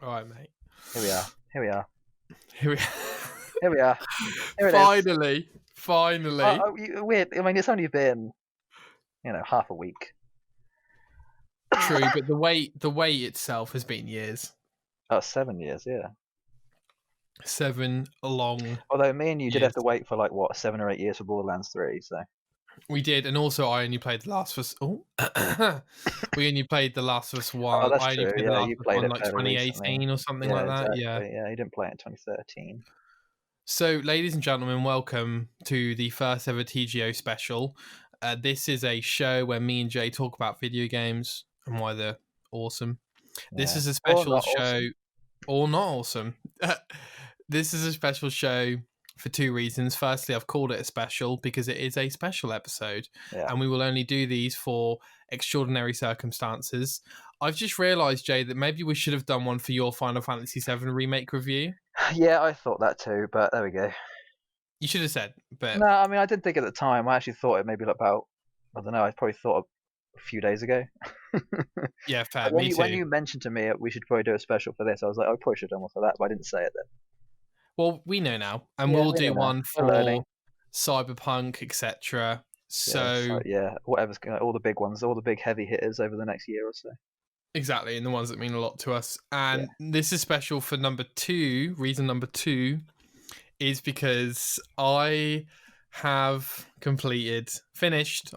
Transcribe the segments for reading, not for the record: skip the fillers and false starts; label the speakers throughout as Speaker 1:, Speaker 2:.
Speaker 1: All right, mate.
Speaker 2: Here we are. Here we are.
Speaker 1: Here we
Speaker 2: Here we are. Here it is.
Speaker 1: Finally.
Speaker 2: Weird. I mean, it's only been, half a week.
Speaker 1: True, but the wait itself has been years.
Speaker 2: Oh, 7 years, yeah.
Speaker 1: 7 long.
Speaker 2: Although me and you did
Speaker 1: years.
Speaker 2: have to wait for 7 or 8 years for Borderlands 3, so.
Speaker 1: We did, and also I only played The Last of Us. Oh, we only played The Last of Us 1.
Speaker 2: Oh, that's
Speaker 1: I only
Speaker 2: true.
Speaker 1: played The
Speaker 2: Yeah,
Speaker 1: Last
Speaker 2: you
Speaker 1: of Us
Speaker 2: played
Speaker 1: 1
Speaker 2: it
Speaker 1: like
Speaker 2: fairly
Speaker 1: 2018
Speaker 2: recently.
Speaker 1: or something
Speaker 2: Yeah,
Speaker 1: like that.
Speaker 2: exactly.
Speaker 1: Yeah.
Speaker 2: Yeah, you didn't play it in 2013.
Speaker 1: So, ladies and gentlemen, welcome to the first ever TGO special. This is a show where me and Jay talk about video games and why they're awesome. This is a special show,
Speaker 2: Awesome.
Speaker 1: or not awesome. This is a special show for 2 reasons. Firstly, I've called it a special because it is a special episode, and we will only do these for extraordinary circumstances. I've just realised, Jay, that maybe we should have done one for your Final Fantasy VII Remake review.
Speaker 2: Yeah, I thought that too, but there we go.
Speaker 1: You should have said, but...
Speaker 2: No, I mean, I did think at the time. I actually thought it maybe about, I don't know, I probably thought a few days ago.
Speaker 1: Yeah, fair.
Speaker 2: When
Speaker 1: Me too.
Speaker 2: When you mentioned to me we should probably do a special for this, I was like, I probably should have done one for that, but I didn't say it then.
Speaker 1: Well, we know now, and
Speaker 2: Yeah,
Speaker 1: we'll
Speaker 2: we
Speaker 1: do
Speaker 2: know now.
Speaker 1: one
Speaker 2: We're
Speaker 1: for
Speaker 2: learning.
Speaker 1: Cyberpunk, etc. So
Speaker 2: Whatever's all the big ones, all the big heavy hitters over the next year or so.
Speaker 1: exactly, and the ones that mean a lot to us. And this is special for number 2. Reason number 2 is because I have finished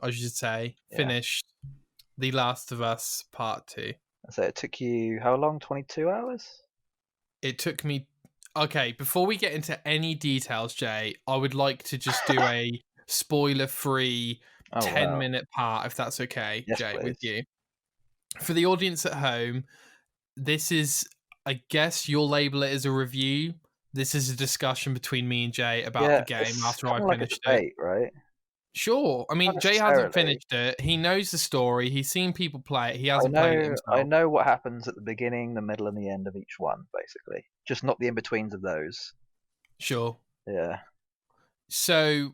Speaker 1: The Last of Us Part 2.
Speaker 2: So it took you how long? 22 hours?
Speaker 1: It took me... Okay, before we get into any details, Jay, I would like to just do a spoiler-free 10-minute part, if that's okay,
Speaker 2: yes,
Speaker 1: Jay,
Speaker 2: please.
Speaker 1: with you. For the audience at home, this is, I guess you'll label it as a review. This is a discussion between me and Jay about the game after I finished
Speaker 2: it. Right?
Speaker 1: Sure. I mean, Jay hasn't finished it. He knows the story. He's seen people play it. He hasn't played it himself.
Speaker 2: I know what happens at the beginning, the middle, and the end of each one, basically. Just not the in-betweens of those.
Speaker 1: Sure.
Speaker 2: Yeah.
Speaker 1: So,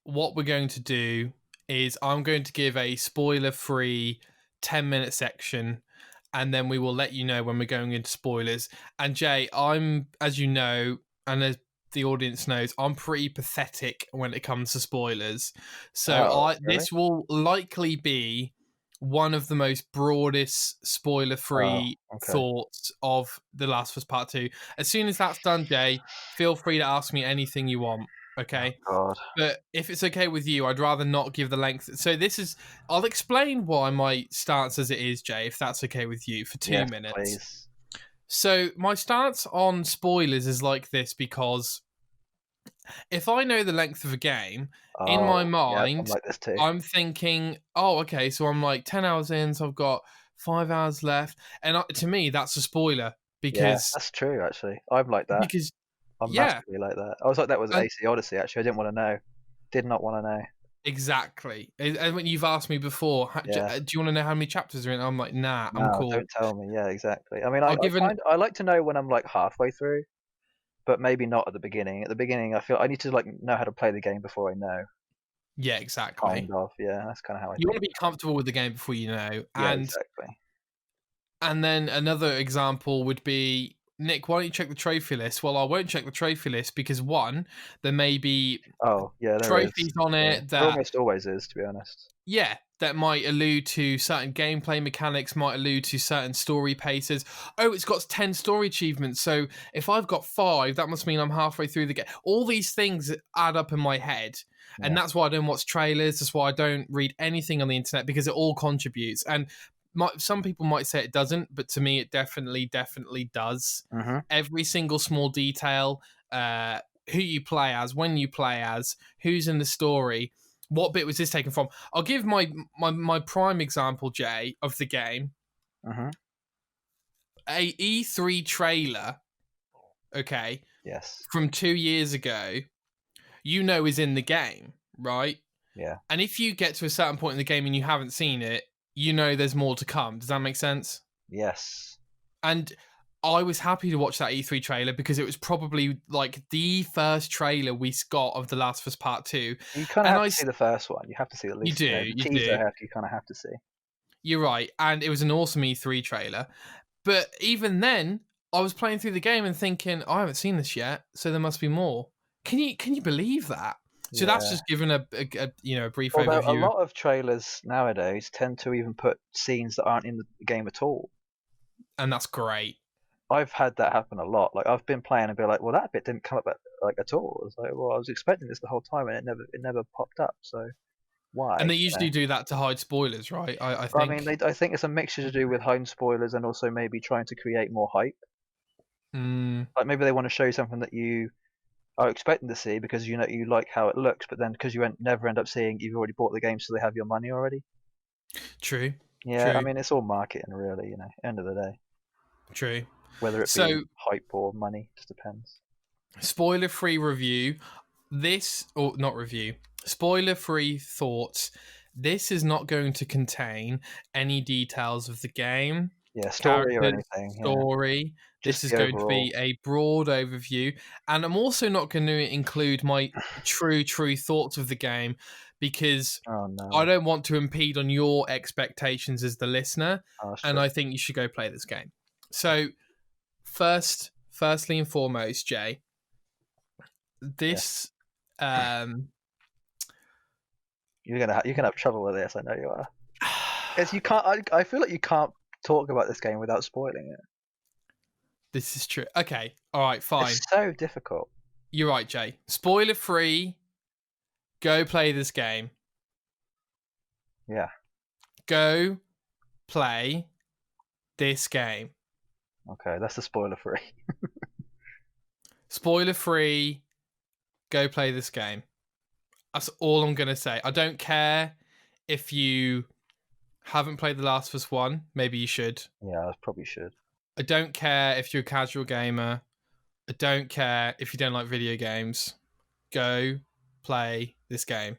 Speaker 1: what we're going to do is I'm going to give a spoiler-free 10-minute section, and then we will let you know when we're going into spoilers. And Jay, I'm, as you know, and as the audience knows, I'm pretty pathetic when it comes to spoilers. So this will likely be one of the most broadest spoiler-free thoughts of The Last of Us Part 2. As soon as that's done, Jay, feel free to ask me anything you want. Okay.
Speaker 2: Oh, God.
Speaker 1: But if it's okay with you, I'd rather not give the length. So I'll explain why my stance as it is, Jay, if that's okay with you, for 2 minutes.
Speaker 2: Please.
Speaker 1: So my stance on spoilers is like this because if I know the length of a game, in my mind,
Speaker 2: I'm like this too.
Speaker 1: I'm thinking, oh, okay, so I'm like 10 hours in, so I've got 5 hours left. And to me, that's a spoiler because...
Speaker 2: that's true, actually. I'm like that.
Speaker 1: Because
Speaker 2: I'm massively like that. I was like that with AC Odyssey, actually. I didn't want to know. Did not want to know.
Speaker 1: Exactly. And when you've asked me before, do you want to know how many chapters are in? I'm like, nah, I'm cool.
Speaker 2: Don't tell me. Yeah, exactly. I mean, I like to know when I'm like halfway through, but maybe not at the beginning. At the beginning, I feel I need to know how to play the game before I know.
Speaker 1: Yeah, exactly.
Speaker 2: Kind of. Yeah, that's kind of how I.
Speaker 1: You want to be comfortable with the game before you know.
Speaker 2: Yeah, exactly.
Speaker 1: And then another example would be, Nick, why don't you check the trophy list? Well, I won't check the trophy list because, one, there may be trophies on it that...
Speaker 2: There almost always is, to be honest.
Speaker 1: Yeah, that might allude to certain gameplay mechanics, might allude to certain story paces. Oh, it's got 10 story achievements, so if I've got 5, that must mean I'm halfway through the game. All these things add up in my head, and that's why I don't watch trailers, that's why I don't read anything on the internet, because it all contributes. And some people might say it doesn't, but to me it definitely does.
Speaker 2: Mm-hmm.
Speaker 1: Every single small detail, who you play as, when you play as, who's in the story, what bit was this taken from. I'll give my prime example, Jay, of the game.
Speaker 2: Mm-hmm.
Speaker 1: A E3 trailer, okay,
Speaker 2: yes,
Speaker 1: from 2 years ago, is in the game, right?
Speaker 2: Yeah.
Speaker 1: And if you get to a certain point in the game and you haven't seen it, there's more to come. Does that make sense?
Speaker 2: Yes.
Speaker 1: And I was happy to watch that E3 trailer because it was probably like the first trailer we got of The Last of Us Part 2.
Speaker 2: You kind of have to see the first one. You have to see at least.
Speaker 1: You do.
Speaker 2: You kind of have to see.
Speaker 1: You're right. And it was an awesome E3 trailer. But even then, I was playing through the game and thinking, I haven't seen this yet, so there must be more. Can you believe that? So that's just given a brief
Speaker 2: Although
Speaker 1: overview.
Speaker 2: a lot of trailers nowadays tend to even put scenes that aren't in the game at all.
Speaker 1: And that's great.
Speaker 2: I've had that happen a lot. Like I've been playing and be like, well, that bit didn't come up at all. It's like, well, I was expecting this the whole time and it never popped up. So why?
Speaker 1: And they usually do that to hide spoilers, right? I think.
Speaker 2: I mean, I think it's a mixture to do with hiding spoilers and also maybe trying to create more hype. Like maybe they want to show you something that you are expecting to see because you like how it looks, but then because you never end up seeing, you've already bought the game, so they have your money already.
Speaker 1: True.
Speaker 2: Yeah,
Speaker 1: True.
Speaker 2: I mean, it's all marketing, really. End of the day.
Speaker 1: True.
Speaker 2: Whether it be hype or money, just depends.
Speaker 1: Spoiler-free review. Spoiler-free thoughts. This is not going to contain any details of the game.
Speaker 2: Yeah, story or anything.
Speaker 1: Story. This is going to be a broad overview. And I'm also not going to include my true thoughts of the game because I don't want to impede on your expectations as the listener. And I think you should go play this game. So, firstly and foremost, Jay, this
Speaker 2: you're gonna have trouble with this. I know you are. Because you can't. I feel like you can't talk about this game without spoiling it.
Speaker 1: This is true. Okay, all right, fine.
Speaker 2: It's so difficult.
Speaker 1: You're right, Jay. Spoiler free. Go play this game.
Speaker 2: Yeah.
Speaker 1: Go play this game.
Speaker 2: Okay, that's the spoiler free.
Speaker 1: Spoiler free. Go play this game. That's all I'm gonna say. I don't care if you haven't played The Last of Us 1. Maybe you should.
Speaker 2: Yeah, I probably should.
Speaker 1: I don't care if you're a casual gamer. I don't care if you don't like video games. Go play this game.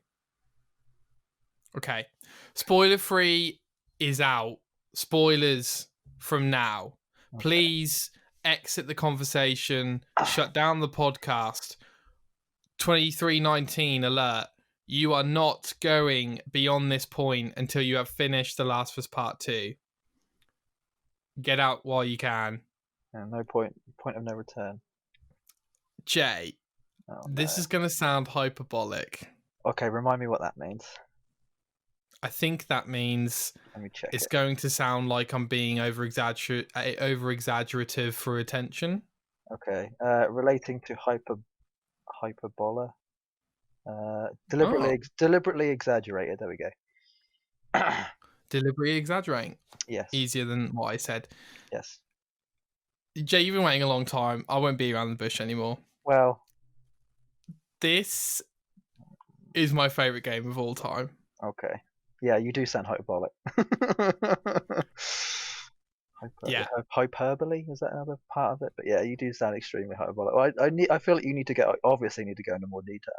Speaker 1: Okay. Spoiler free is out. Spoilers from now. Okay. Please exit the conversation. Shut down the podcast. 2319 alert. You are not going beyond this point until you have finished The Last of Us Part 2. Get out while you can.
Speaker 2: Yeah, no point of no return.
Speaker 1: Jay, this is going to sound hyperbolic.
Speaker 2: Okay, remind me what that means.
Speaker 1: I think that means it's going to sound like I'm being over-exaggerative for attention.
Speaker 2: Okay, relating to hyperbola. Deliberately exaggerated. There we go.
Speaker 1: Deliberately exaggerating.
Speaker 2: Yes.
Speaker 1: Easier than what I said.
Speaker 2: Yes.
Speaker 1: Jay, you've been waiting a long time. I won't be around the bush anymore.
Speaker 2: Well,
Speaker 1: this is my favorite game of all time.
Speaker 2: Okay. Yeah, you do sound hyperbolic. Hyperbole, is that another part of it? But yeah, you do sound extremely hyperbolic. Well, I feel like you obviously need to go into more detail.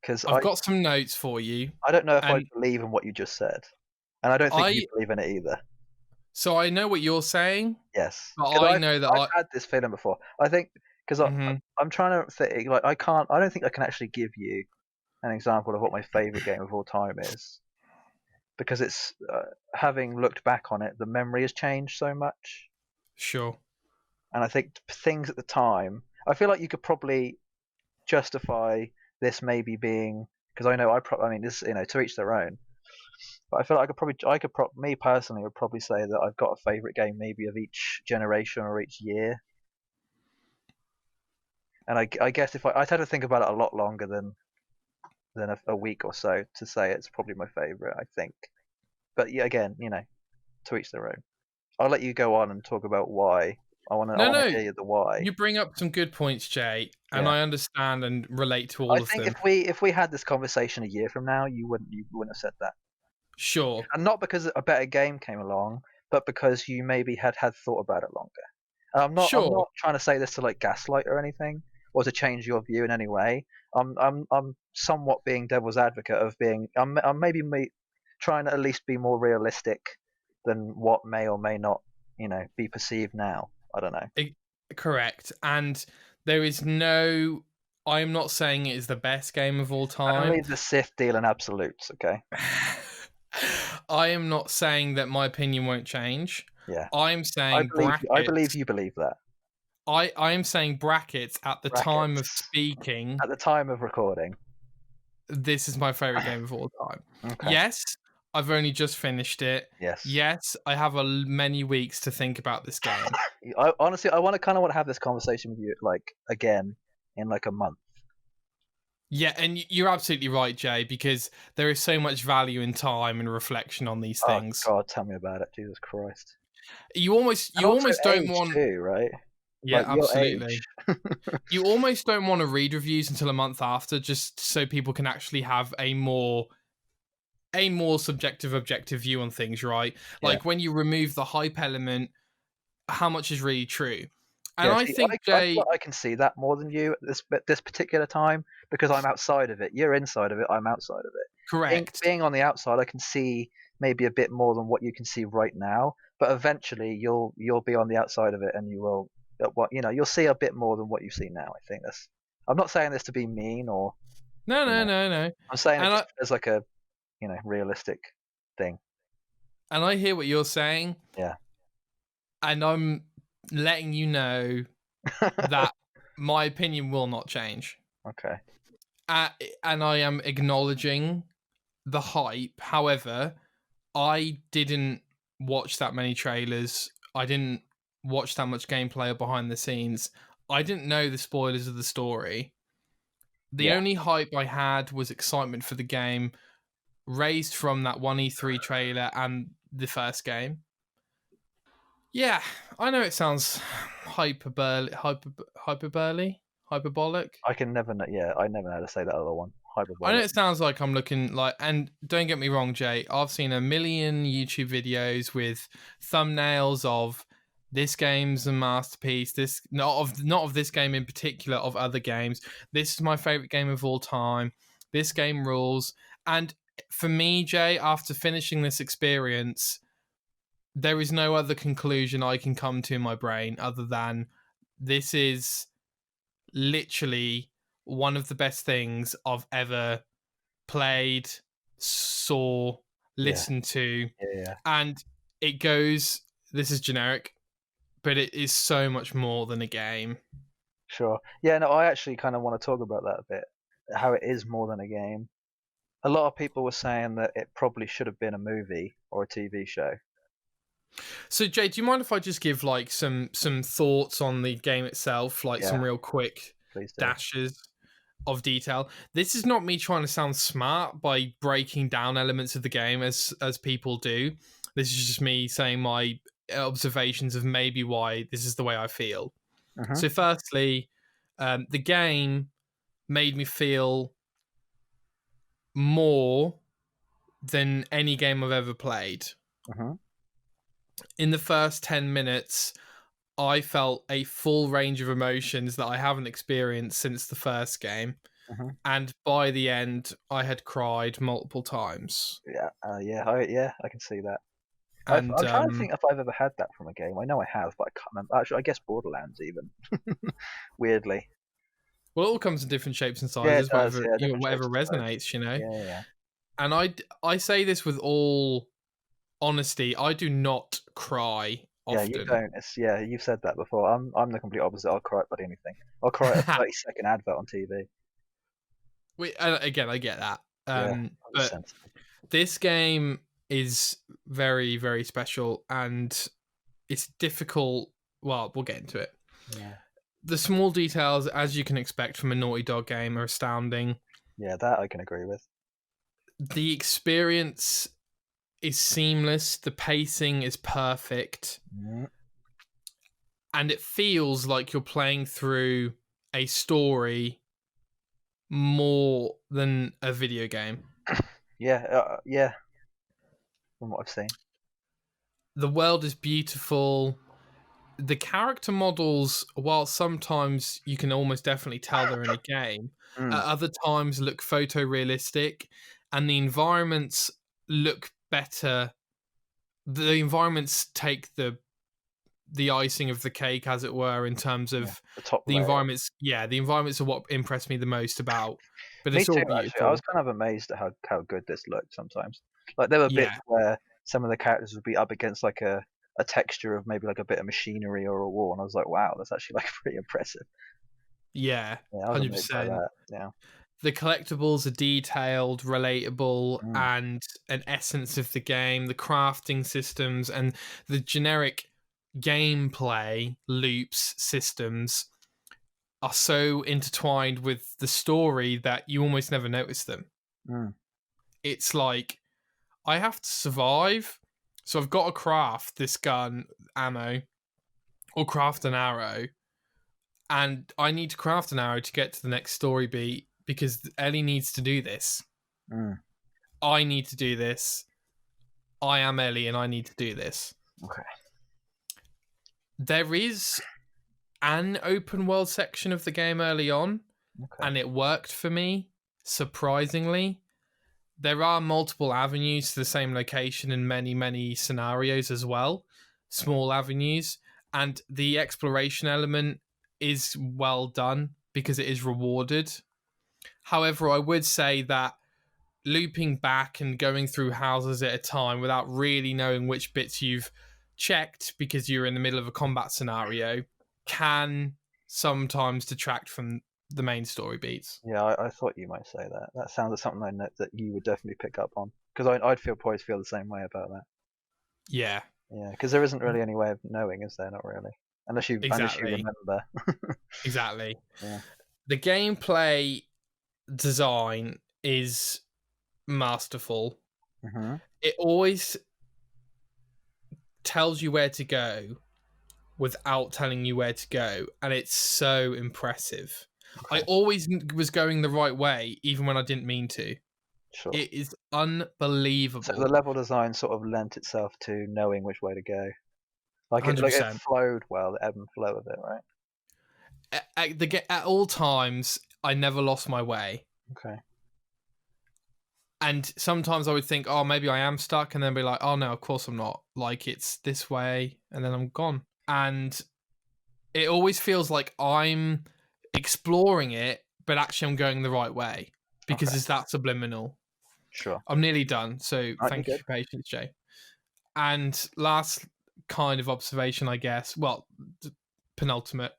Speaker 2: Because
Speaker 1: I've got some notes for you.
Speaker 2: I don't know if I believe in what you just said, and I don't think you believe in it either.
Speaker 1: So I know what you're saying.
Speaker 2: Yes,
Speaker 1: but I've
Speaker 2: had this feeling before. I think because I'm trying to think. Like I don't think I can actually give you an example of what my favorite game of all time is, because it's having looked back on it, the memory has changed so much.
Speaker 1: Sure.
Speaker 2: And I think things at the time, I feel like you could probably justify this maybe being, because I know I mean this, to each their own. But I feel like me personally would probably say that I've got a favorite game maybe of each generation or each year. And I guess if I'd had to think about it a lot longer than a week or so to say it's probably my favorite, I think. But yeah, again, to each their own. I'll let you go on and talk about why. I want to hear the why.
Speaker 1: You bring up some good points, Jay, and I understand and relate to all of them.
Speaker 2: I think if we had this conversation a year from now, you wouldn't have said that.
Speaker 1: Sure.
Speaker 2: And not because a better game came along, but because you maybe had thought about it longer. I'm not trying to say this to like gaslight or anything, or to change your view in any way. I'm somewhat being devil's advocate of being. I'm maybe trying to at least be more realistic than what may or may not, be perceived now. I don't know.
Speaker 1: Correct. And there is no. I'm not saying it is the best game of all time.
Speaker 2: Only the Sith deal in absolutes, okay?
Speaker 1: I am not saying that my opinion won't change.
Speaker 2: Yeah.
Speaker 1: I'm saying
Speaker 2: I believe
Speaker 1: brackets.
Speaker 2: you believe that.
Speaker 1: I am saying brackets at the time of
Speaker 2: Brackets.
Speaker 1: speaking.
Speaker 2: At the time of recording.
Speaker 1: This is my favorite game of all time.
Speaker 2: Okay.
Speaker 1: Yes, I've only just finished it.
Speaker 2: Yes.
Speaker 1: Yes, I have many weeks to think about this game.
Speaker 2: Honestly, I kind of want to have this conversation with you, like, again in like a month.
Speaker 1: Yeah, and you're absolutely right, Jay, because there is so much value in time and reflection on these
Speaker 2: Oh
Speaker 1: things.
Speaker 2: God, tell me about it, Jesus Christ!
Speaker 1: You almost don't
Speaker 2: age
Speaker 1: want.
Speaker 2: too, right?
Speaker 1: Yeah,
Speaker 2: Like your
Speaker 1: absolutely.
Speaker 2: age.
Speaker 1: You almost don't want to read reviews until a month after, just so people can actually have a more subjective, objective view on things, right?
Speaker 2: Yeah.
Speaker 1: Like when you remove the hype element, how much is really true? And
Speaker 2: Yeah,
Speaker 1: I
Speaker 2: see,
Speaker 1: think,
Speaker 2: I feel
Speaker 1: Jay,
Speaker 2: like I can see that more than you at this particular time because I'm outside of it. You're inside of it. I'm outside of it.
Speaker 1: correct.
Speaker 2: Being on the outside, I can see maybe a bit more than what you can see right now. But eventually, you'll be on the outside of it, and you will, you'll see a bit more than what you see now. I think that's. I'm not saying this to be mean or.
Speaker 1: No,
Speaker 2: You
Speaker 1: no,
Speaker 2: know,
Speaker 1: no, no.
Speaker 2: I'm saying it
Speaker 1: And
Speaker 2: just as like a, realistic thing.
Speaker 1: I hear what you're saying,
Speaker 2: Yeah.
Speaker 1: and I'm letting you know that my opinion will not change.
Speaker 2: Okay.
Speaker 1: And I am acknowledging the hype. However, I didn't watch that many trailers. I didn't watch that much gameplay or behind the scenes. I didn't know the spoilers of the story. The
Speaker 2: Yeah.
Speaker 1: only hype I had was excitement for the game, raised from that one E3 trailer and the first game. Yeah, I know it sounds hyperbolic.
Speaker 2: I can never know. Yeah, I never know how to say that other one.
Speaker 1: I know
Speaker 2: Hyperbolic.
Speaker 1: it sounds like I'm looking like, and don't get me wrong, Jay, I've seen a million YouTube videos with thumbnails of this game's a masterpiece. This not of this game in particular, of other games. This is my favorite game of all time. This game rules. And for me, Jay, after finishing this experience, there is no other conclusion I can come to in my brain other than this is literally one of the best things I've ever played, saw,
Speaker 2: Yeah.
Speaker 1: listened to,
Speaker 2: Yeah.
Speaker 1: and it goes. This is generic, but it is so much more than a game.
Speaker 2: Sure. Yeah, no, I actually kind of want to talk about that a bit. How it is more than a game. A lot of people were saying that it probably should have been a movie or a TV show.
Speaker 1: So, Jay, do you mind if I just give like some thoughts on the game itself, like some real quick
Speaker 2: Please do.
Speaker 1: dashes of detail? This is not me trying to sound smart by breaking down elements of the game as people do. This is just me saying my observations of maybe why this is the way I feel.
Speaker 2: Mm-hmm.
Speaker 1: So, firstly, the game made me feel more than any game I've ever played.
Speaker 2: Mm-hmm.
Speaker 1: In the first 10 minutes, I felt a full range of emotions that I haven't experienced since the first game.
Speaker 2: Mm-hmm.
Speaker 1: And by the end, I had cried multiple times.
Speaker 2: Yeah, I can see that.
Speaker 1: And
Speaker 2: I'm trying to think if I've ever had that from a game. I know I have, but I can't remember. Actually, I guess Borderlands even. Weirdly.
Speaker 1: well, it all comes in different shapes and
Speaker 2: Yeah, it
Speaker 1: sizes,
Speaker 2: does.
Speaker 1: whatever
Speaker 2: Yeah, different
Speaker 1: whatever
Speaker 2: shapes and sizes.
Speaker 1: resonates, you know.
Speaker 2: Yeah.
Speaker 1: And I say this with all honesty, I do not cry often.
Speaker 2: Yeah, you don't. You've said that before. I'm the complete opposite. I'll cry about anything. I'll cry at a 30-second advert on TV.
Speaker 1: Again, I get that.
Speaker 2: But
Speaker 1: this game is very, very special, and it's difficult. Well, we'll get into it.
Speaker 2: Yeah.
Speaker 1: The small details, as you can expect from a Naughty Dog game, are astounding.
Speaker 2: Yeah, that I can agree with.
Speaker 1: The experience is seamless. The pacing is perfect.
Speaker 2: Mm-hmm.
Speaker 1: And it feels like you're playing through a story more than a video game.
Speaker 2: Yeah. From what I've seen.
Speaker 1: The world is beautiful. The character models, while sometimes you can almost definitely tell they're in a game, at other times look photorealistic, and the environments look better. The environments take the icing of the cake, as it were, in terms of
Speaker 2: the top
Speaker 1: the
Speaker 2: layer.
Speaker 1: environments. Yeah, the environments are what impressed me the most about. But
Speaker 2: Me
Speaker 1: it's all
Speaker 2: too,
Speaker 1: beautiful.
Speaker 2: actually. I was kind of amazed at how good this looked sometimes. Like there were bits where some of the characters would be up against like a a texture of maybe like a bit of machinery or a wall, and I was like, wow, that's actually like pretty impressive.
Speaker 1: Yeah,
Speaker 2: Yeah, I was amazed by
Speaker 1: 100%.
Speaker 2: that. Yeah.
Speaker 1: The collectibles are detailed, relatable,
Speaker 2: Mm.
Speaker 1: and an essence of the game. The crafting systems and the generic gameplay loops systems are so intertwined with the story that you almost never notice them.
Speaker 2: Mm.
Speaker 1: It's like, I have to survive, so I've got to craft this gun ammo or craft an arrow, and I need to craft an arrow to get to the next story beat because Ellie needs to do this.
Speaker 2: Mm.
Speaker 1: I need to do this. I am Ellie and I need to do this.
Speaker 2: Okay.
Speaker 1: There is an open world section of the game early on, and it worked for me, surprisingly. There are multiple avenues to the same location in many, many scenarios as well, small avenues, and the exploration element is well done because it is rewarded. However, I would say that looping back and going through houses at a time without really knowing which bits you've checked because you're in the middle of a combat scenario can sometimes detract from the main story beats.
Speaker 2: Yeah, I thought you might say that. That sounds like something I know that you would definitely pick up on, because I'd probably feel the same way about that.
Speaker 1: Yeah.
Speaker 2: Yeah, because there isn't really any way of knowing, is there? Not really, unless you
Speaker 1: Exactly.
Speaker 2: remember.
Speaker 1: Exactly.
Speaker 2: Yeah.
Speaker 1: The gameplay design is masterful.
Speaker 2: Mm-hmm.
Speaker 1: It always tells you where to go without telling you where to go, and it's so impressive.
Speaker 2: Okay.
Speaker 1: I always was going the right way, even when I didn't mean to.
Speaker 2: Sure.
Speaker 1: It is unbelievable.
Speaker 2: So the level design sort of lent itself to knowing which way to go. Like it
Speaker 1: 100%.
Speaker 2: flowed well, the ebb and flow of it, right?
Speaker 1: At all times, I never lost my way.
Speaker 2: Okay.
Speaker 1: And sometimes I would think, oh, maybe I am stuck, and then be like, oh no, of course I'm not. Like, it's this way, and then I'm gone. And it always feels like I'm exploring it, but actually I'm going the right way because it's that subliminal.
Speaker 2: Sure.
Speaker 1: I'm nearly done, so
Speaker 2: Right,
Speaker 1: thank you for your patience, Jay. And last kind of observation, I guess, well, penultimate.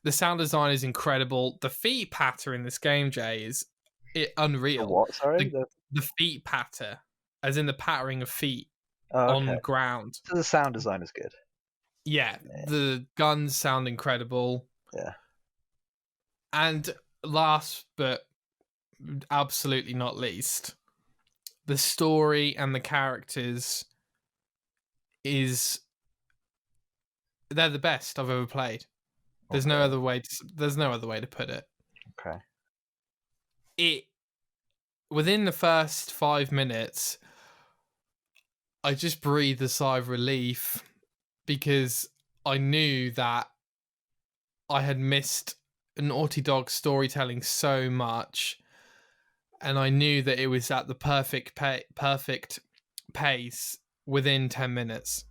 Speaker 1: The sound design is incredible. The feet patter in this game, Jay, is unreal.
Speaker 2: The what? Sorry?
Speaker 1: The feet patter, as in the pattering of feet
Speaker 2: okay.
Speaker 1: on ground.
Speaker 2: So the sound design is good.
Speaker 1: Yeah, the guns sound incredible.
Speaker 2: Yeah.
Speaker 1: And last but absolutely not least, the story and the characters they're the best I've ever played. There's no other way to put it.
Speaker 2: Okay.
Speaker 1: Within the first 5 minutes, I just breathed a sigh of relief because I knew that I had missed Naughty Dog storytelling so much, and I knew that it was at the perfect pace within 10 minutes.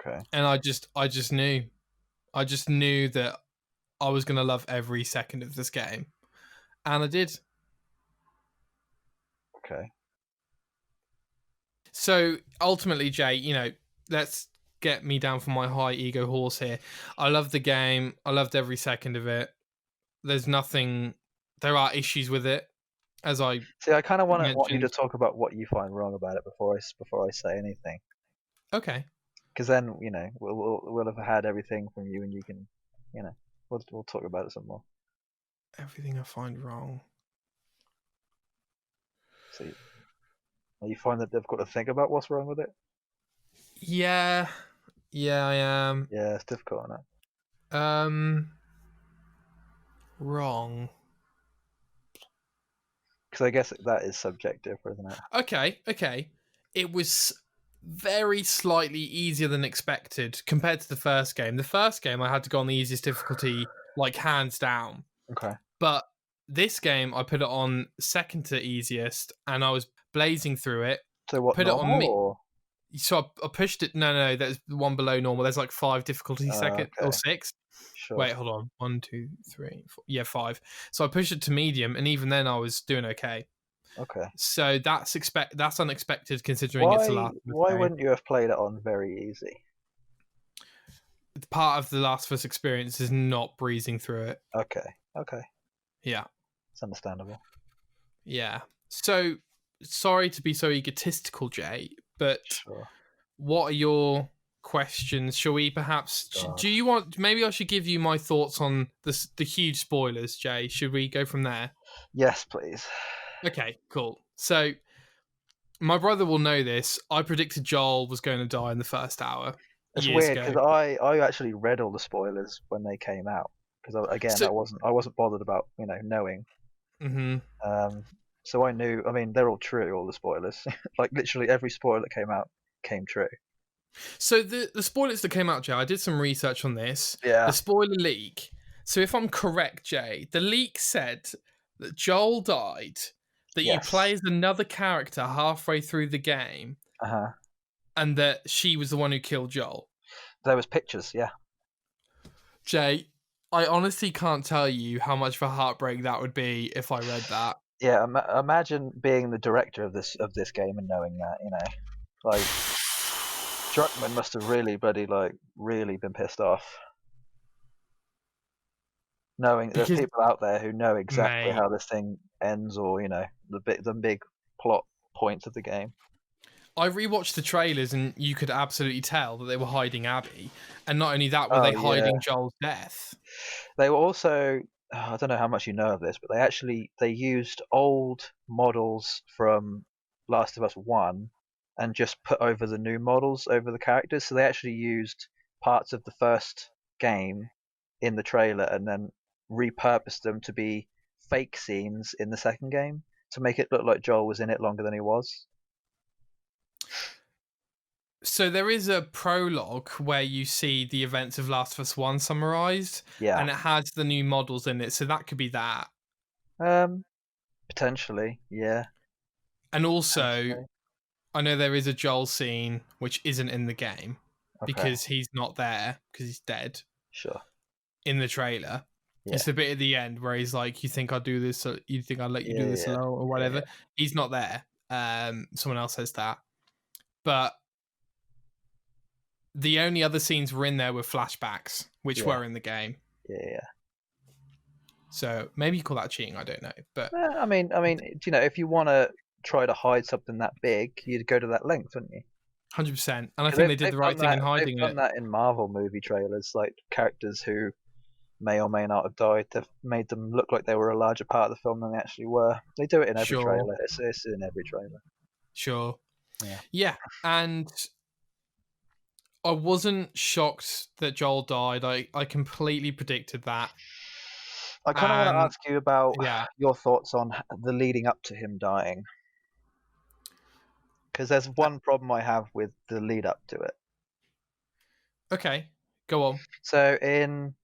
Speaker 2: Okay.
Speaker 1: And I just knew that I was going to love every second of this game, and I did.
Speaker 2: Okay.
Speaker 1: So ultimately, Jay, let's get me down from my high ego horse here. I love the game. I loved every second of it. There are issues with it, as I
Speaker 2: see. I kind of want you to
Speaker 1: mentioned.
Speaker 2: talk about what you find wrong about it before I say anything.
Speaker 1: Okay.
Speaker 2: Because then we'll have had everything from you, and you can, we'll talk about it some more.
Speaker 1: Everything I find wrong.
Speaker 2: See, you find that they've got to think about what's wrong with it.
Speaker 1: Yeah, I am.
Speaker 2: Yeah, it's difficult, isn't
Speaker 1: it? Wrong.
Speaker 2: Because I guess that is subjective, isn't it?
Speaker 1: Okay. It was very slightly easier than expected compared to the first game. The first game I had to go on the easiest difficulty, like hands down.
Speaker 2: Okay.
Speaker 1: But this game I put it on second to easiest, and I was blazing through it.
Speaker 2: So what?
Speaker 1: Put
Speaker 2: normal,
Speaker 1: it on me.
Speaker 2: Or?
Speaker 1: So I pushed it. No, there's one below normal. There's like 5 difficulty second or 6.
Speaker 2: Sure.
Speaker 1: Wait, hold on. 1, 2, 3, 4. Yeah, 5. So I pushed it to medium, and even then I was doing okay.
Speaker 2: Okay.
Speaker 1: So that's unexpected considering it's the last.
Speaker 2: Why wouldn't you have played it on very easy?
Speaker 1: part of the Last of Us experience is not breezing through it.
Speaker 2: Okay.
Speaker 1: Yeah.
Speaker 2: It's understandable.
Speaker 1: Yeah. So, sorry to be so egotistical, Jay, but
Speaker 2: Sure.
Speaker 1: what are your questions? Shall we perhaps... Do you want... Maybe I should give you my thoughts on the huge spoilers, Jay. Should we go from there?
Speaker 2: Yes, please.
Speaker 1: Okay, cool. So, my brother will know this. I predicted Joel was going to die in the first hour.
Speaker 2: It's
Speaker 1: Years
Speaker 2: weird
Speaker 1: ago.
Speaker 2: because I actually read all the spoilers when they came out because again I wasn't bothered about knowing. So I knew. I mean, they're all true. All the spoilers, like literally every spoiler that came out came true.
Speaker 1: So the spoilers that came out, Jay, I did some research on this.
Speaker 2: Yeah.
Speaker 1: The spoiler leak. So if I'm correct, Jay, the leak said that Joel died, that you play as another character halfway through the game, and that she was the one who killed Joel.
Speaker 2: There was pictures, yeah.
Speaker 1: Jay, I honestly can't tell you how much of a heartbreak that would be if I read that.
Speaker 2: Yeah, imagine being the director of this game and knowing that, like Druckmann must have really been pissed off, knowing there's people out there who know exactly how this thing ends, or the big plot points of the game.
Speaker 1: I rewatched the trailers, and you could absolutely tell that they were hiding Abby, and not only that, were they hiding Joel's death.
Speaker 2: They were also, I don't know how much you know of this, but they used old models from Last of Us 1 and just put over the new models over the characters. So they actually used parts of the first game in the trailer and then repurposed them to be fake scenes in the second game to make it look like Joel was in it longer than he was.
Speaker 1: So there is a prologue where you see the events of Last of Us 1 summarized, and it has the new models in it, so that could be that.
Speaker 2: Potentially, yeah.
Speaker 1: And also, I know there is a Joel scene which isn't in the game because he's not there because he's dead.
Speaker 2: Sure.
Speaker 1: In the trailer, it's the bit at the end where he's like, "You think I'll do this? You think I'll let you do this alone, or whatever?" He's not there. Someone else says that, but the only other scenes were in there were flashbacks, which were in the game.
Speaker 2: Yeah.
Speaker 1: So maybe you call that cheating. I don't know, but
Speaker 2: I mean, if you want to try to hide something that big, you'd go to that length, wouldn't you?
Speaker 1: 100%. And I think they did the right thing in hiding it.
Speaker 2: They've done that in Marvel movie trailers, like characters who may or may not have died. They've made them look like they were a larger part of the film than they actually were. They do it in every trailer. It's in every trailer.
Speaker 1: Sure. Yeah, and I wasn't shocked that Joel died. I completely predicted that.
Speaker 2: I kind of want to ask you about your thoughts on the leading up to him dying. Because there's one problem I have with the lead up to it.
Speaker 1: Okay, go on.
Speaker 2: So in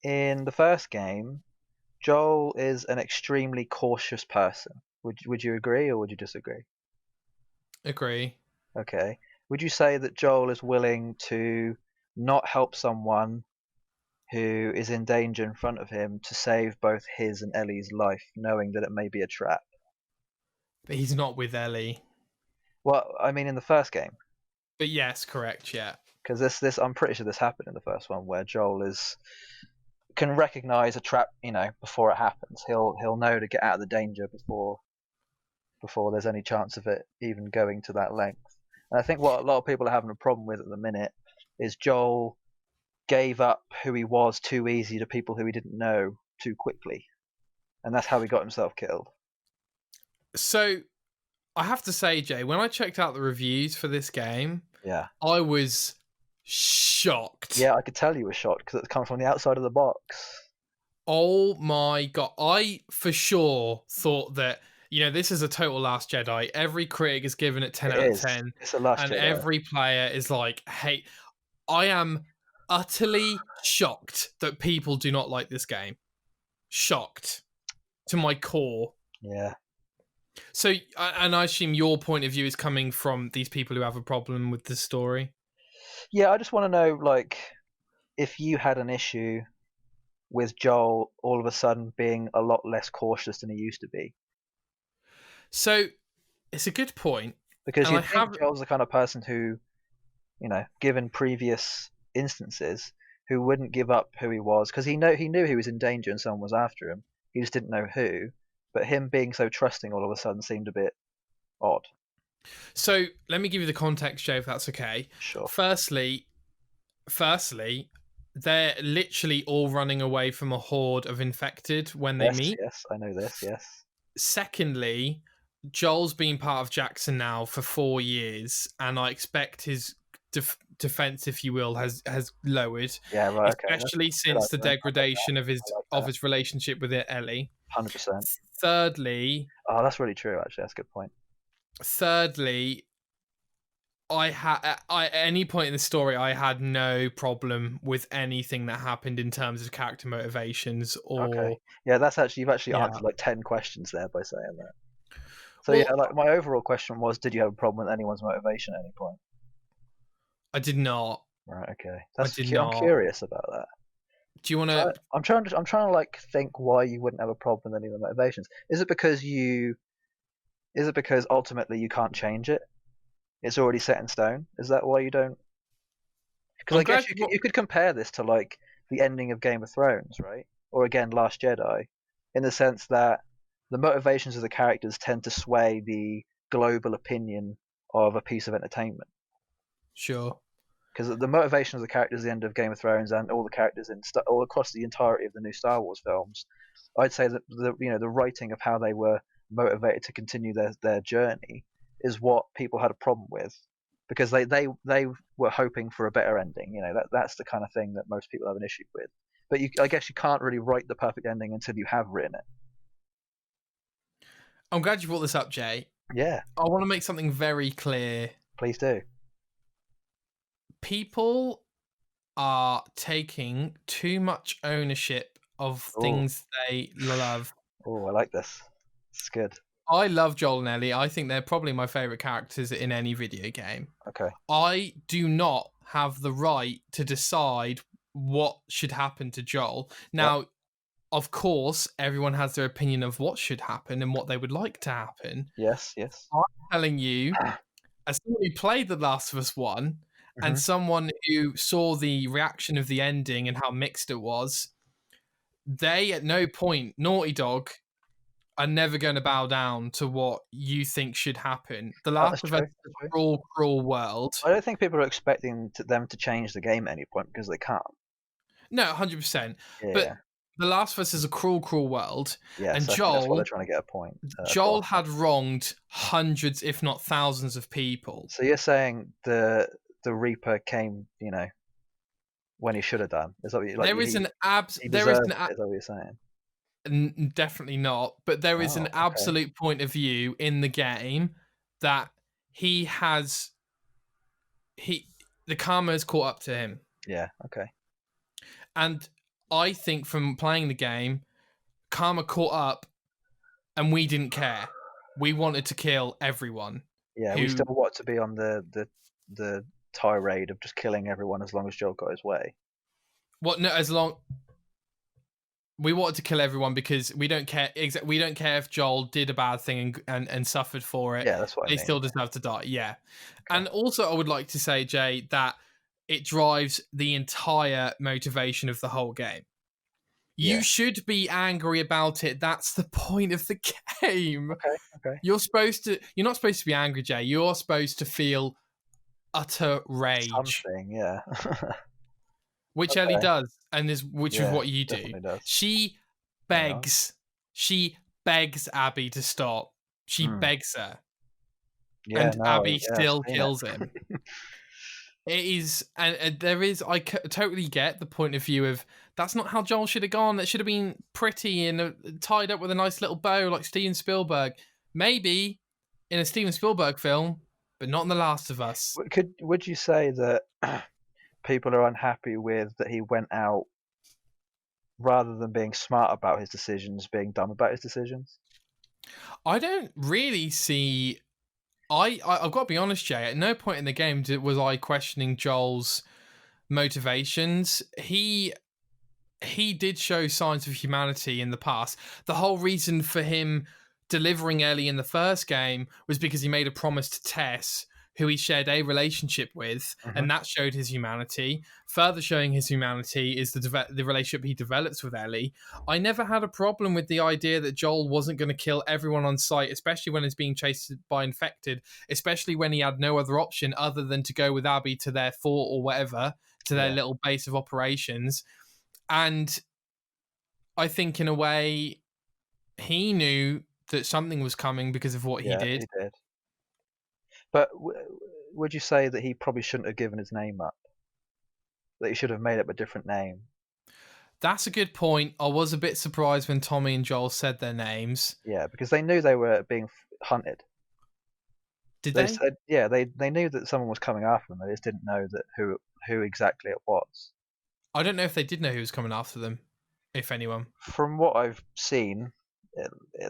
Speaker 2: the first game, Joel is an extremely cautious person. Would you agree or would you disagree?
Speaker 1: Agree.
Speaker 2: Okay. Would you say that Joel is willing to not help someone who is in danger in front of him to save both his and Ellie's life, knowing that it may be a trap? But
Speaker 1: he's not with Ellie.
Speaker 2: Well, I mean, in the first game.
Speaker 1: But yes, correct, yeah.
Speaker 2: Because this, I'm pretty sure this happened in the first one, where Joel can recognize a trap, before it happens. He'll know to get out of the danger before there's any chance of it even going to that length. And I think what a lot of people are having a problem with at the minute is Joel gave up who he was too easy to people who he didn't know too quickly, and that's how he got himself killed.
Speaker 1: So I have to say, Jay, when I checked out the reviews for this game, I was shocked.
Speaker 2: Yeah, I could tell you were shocked because it's come from the outside of the box.
Speaker 1: Oh my god. I for sure thought that, this is a total Last Jedi. Every critic is given it 10 out of 10.
Speaker 2: It's a Last Jedi.
Speaker 1: And every player is like, hey, I am utterly shocked that people do not like this game. Shocked to my core.
Speaker 2: Yeah.
Speaker 1: So, and I assume your point of view is coming from these people who have a problem with the story?
Speaker 2: Yeah, I just want to know, if you had an issue with Joel all of a sudden being a lot less cautious than he used to be.
Speaker 1: So, it's a good point.
Speaker 2: Because you think Joel's the kind of person who, given previous instances who wouldn't give up who he was because he knew he was in danger and someone was after him. He just didn't know who. But him being so trusting all of a sudden seemed a bit odd.
Speaker 1: So let me give you the context, Joe, if that's okay.
Speaker 2: Sure.
Speaker 1: Firstly, they're literally all running away from a horde of infected when they meet.
Speaker 2: Yes, I know this, yes.
Speaker 1: Secondly, Joel's been part of Jackson now for 4 years, and I expect his defense, if you will, has lowered.
Speaker 2: Yeah, right. Okay.
Speaker 1: Especially since the degradation of his relationship with Ellie.
Speaker 2: 100%.
Speaker 1: Thirdly,
Speaker 2: that's really true. Actually, that's a good point.
Speaker 1: Thirdly, at any point in the story, I had no problem with anything that happened in terms of character motivations or.
Speaker 2: Okay. Yeah, you've actually answered like 10 questions there by saying that. So
Speaker 1: well,
Speaker 2: like my overall question was, did you have a problem with anyone's motivation at any point?
Speaker 1: I did not.
Speaker 2: Right. Okay.
Speaker 1: I'm
Speaker 2: curious about that.
Speaker 1: Do you want to?
Speaker 2: I'm trying to like think why you wouldn't have a problem with any of the motivations. Is it because ultimately you can't change it? It's already set in stone. Is that why you don't? Because I guess you could compare this to like the ending of Game of Thrones, right? Or again, Last Jedi, in the sense that the motivations of the characters tend to sway the global opinion of a piece of entertainment.
Speaker 1: Sure.
Speaker 2: Because the motivation of the characters at the end of Game of Thrones and all the characters all across the entirety of the new Star Wars films, I'd say that the writing of how they were motivated to continue their journey is what people had a problem with, because they were hoping for a better ending. That's the kind of thing that most people have an issue with. But I guess you can't really write the perfect ending until you have written it.
Speaker 1: I'm glad you brought this up, Jay.
Speaker 2: Yeah.
Speaker 1: I want to make something very clear.
Speaker 2: Please do.
Speaker 1: People are taking too much ownership of things they love.
Speaker 2: Oh, I like this. It's good.
Speaker 1: I love Joel and Ellie. I think they're probably my favorite characters in any video game.
Speaker 2: Okay.
Speaker 1: I do not have the right to decide what should happen to Joel. Now, of course, everyone has their opinion of what should happen and what they would like to happen.
Speaker 2: Yes.
Speaker 1: I'm telling you, as someone who played The Last of Us 1 and someone who saw the reaction of the ending and how mixed it was, they at no point, Naughty Dog, are never going to bow down to what you think should happen. The Last of Us is a cruel, cruel world.
Speaker 2: I don't think people are expecting them to change the game at any point because they can't.
Speaker 1: No, 100%.
Speaker 2: Yeah.
Speaker 1: But The Last of Us is a cruel, cruel world.
Speaker 2: Yeah,
Speaker 1: and
Speaker 2: so
Speaker 1: Joel,
Speaker 2: that's what they're trying to get a point.
Speaker 1: Joel had wronged hundreds, if not thousands, of people.
Speaker 2: So you're saying the Reaper came, when he should have done? Is that what
Speaker 1: there is an
Speaker 2: is that what you're saying?
Speaker 1: Definitely not. But there is an absolute point of view in the game that the karma has caught up to him.
Speaker 2: Yeah. Okay.
Speaker 1: And I think from playing the game, karma caught up, and we didn't care. We wanted to kill everyone.
Speaker 2: Yeah, we still want to be on the tirade of just killing everyone as long as Joel got his way.
Speaker 1: We wanted to kill everyone because we don't care. We don't care if Joel did a bad thing and suffered for it.
Speaker 2: Yeah, that's what I mean.
Speaker 1: They still deserve to die. Yeah, okay. And also I would like to say, Jay, that it drives the entire motivation of the whole game. You should be angry about it. That's the point of the game.
Speaker 2: Okay.
Speaker 1: You're not supposed to be angry, Jay. You're supposed to feel utter rage.
Speaker 2: Something, yeah.
Speaker 1: Which Ellie does, and which is what you do.
Speaker 2: Does.
Speaker 1: She begs Abby to stop. She begs her.
Speaker 2: Yeah,
Speaker 1: and Abby still kills him. It is, and there is, I totally get the point of view of, that's not how Joel should have gone. That should have been pretty and tied up with a nice little bow like Steven Spielberg. Maybe in a Steven Spielberg film, but not in The Last of Us.
Speaker 2: Would you say that people are unhappy with that he went out rather than being smart about his decisions, being dumb about his decisions?
Speaker 1: I don't really see... I've got to be honest, Jay, at no point in the game was I questioning Joel's motivations. He did show signs of humanity in the past. The whole reason for him delivering Ellie in the first game was because he made a promise to Tess who he shared a relationship with, and that showed his humanity. Further showing his humanity is the relationship he develops with Ellie. I never had a problem with the idea that Joel wasn't going to kill everyone on site, especially when he's being chased by infected, especially when he had no other option other than to go with Abby to their fort or whatever, to their little base of operations. And I think in a way, he knew that something was coming because of what he did.
Speaker 2: He did. But would you say that he probably shouldn't have given his name up? That he should have made up a different name?
Speaker 1: That's a good point. I was a bit surprised when Tommy and Joel said their names.
Speaker 2: Yeah, because they knew they were being hunted.
Speaker 1: Did they?
Speaker 2: Said, yeah, they knew that someone was coming after them. They just didn't know that who exactly it was.
Speaker 1: I don't know if they did know who was coming after them, if anyone.
Speaker 2: From what I've seen,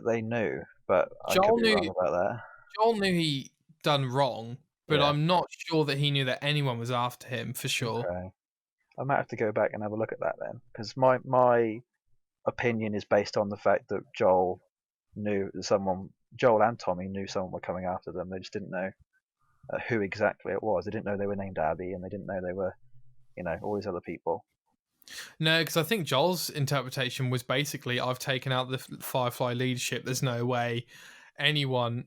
Speaker 2: they knew, but I could be wrong about that.
Speaker 1: Joel knew he done wrong, but I'm not sure that he knew that anyone was after him for sure.
Speaker 2: Okay. I might have to go back and have a look at that then, because my opinion is based on the fact that Joel and Tommy knew someone were coming after them. They just didn't know who exactly it was. They didn't know they were named Abby, and they didn't know they were, all these other people.
Speaker 1: No, because I think Joel's interpretation was basically, I've taken out the Firefly leadership. There's no way anyone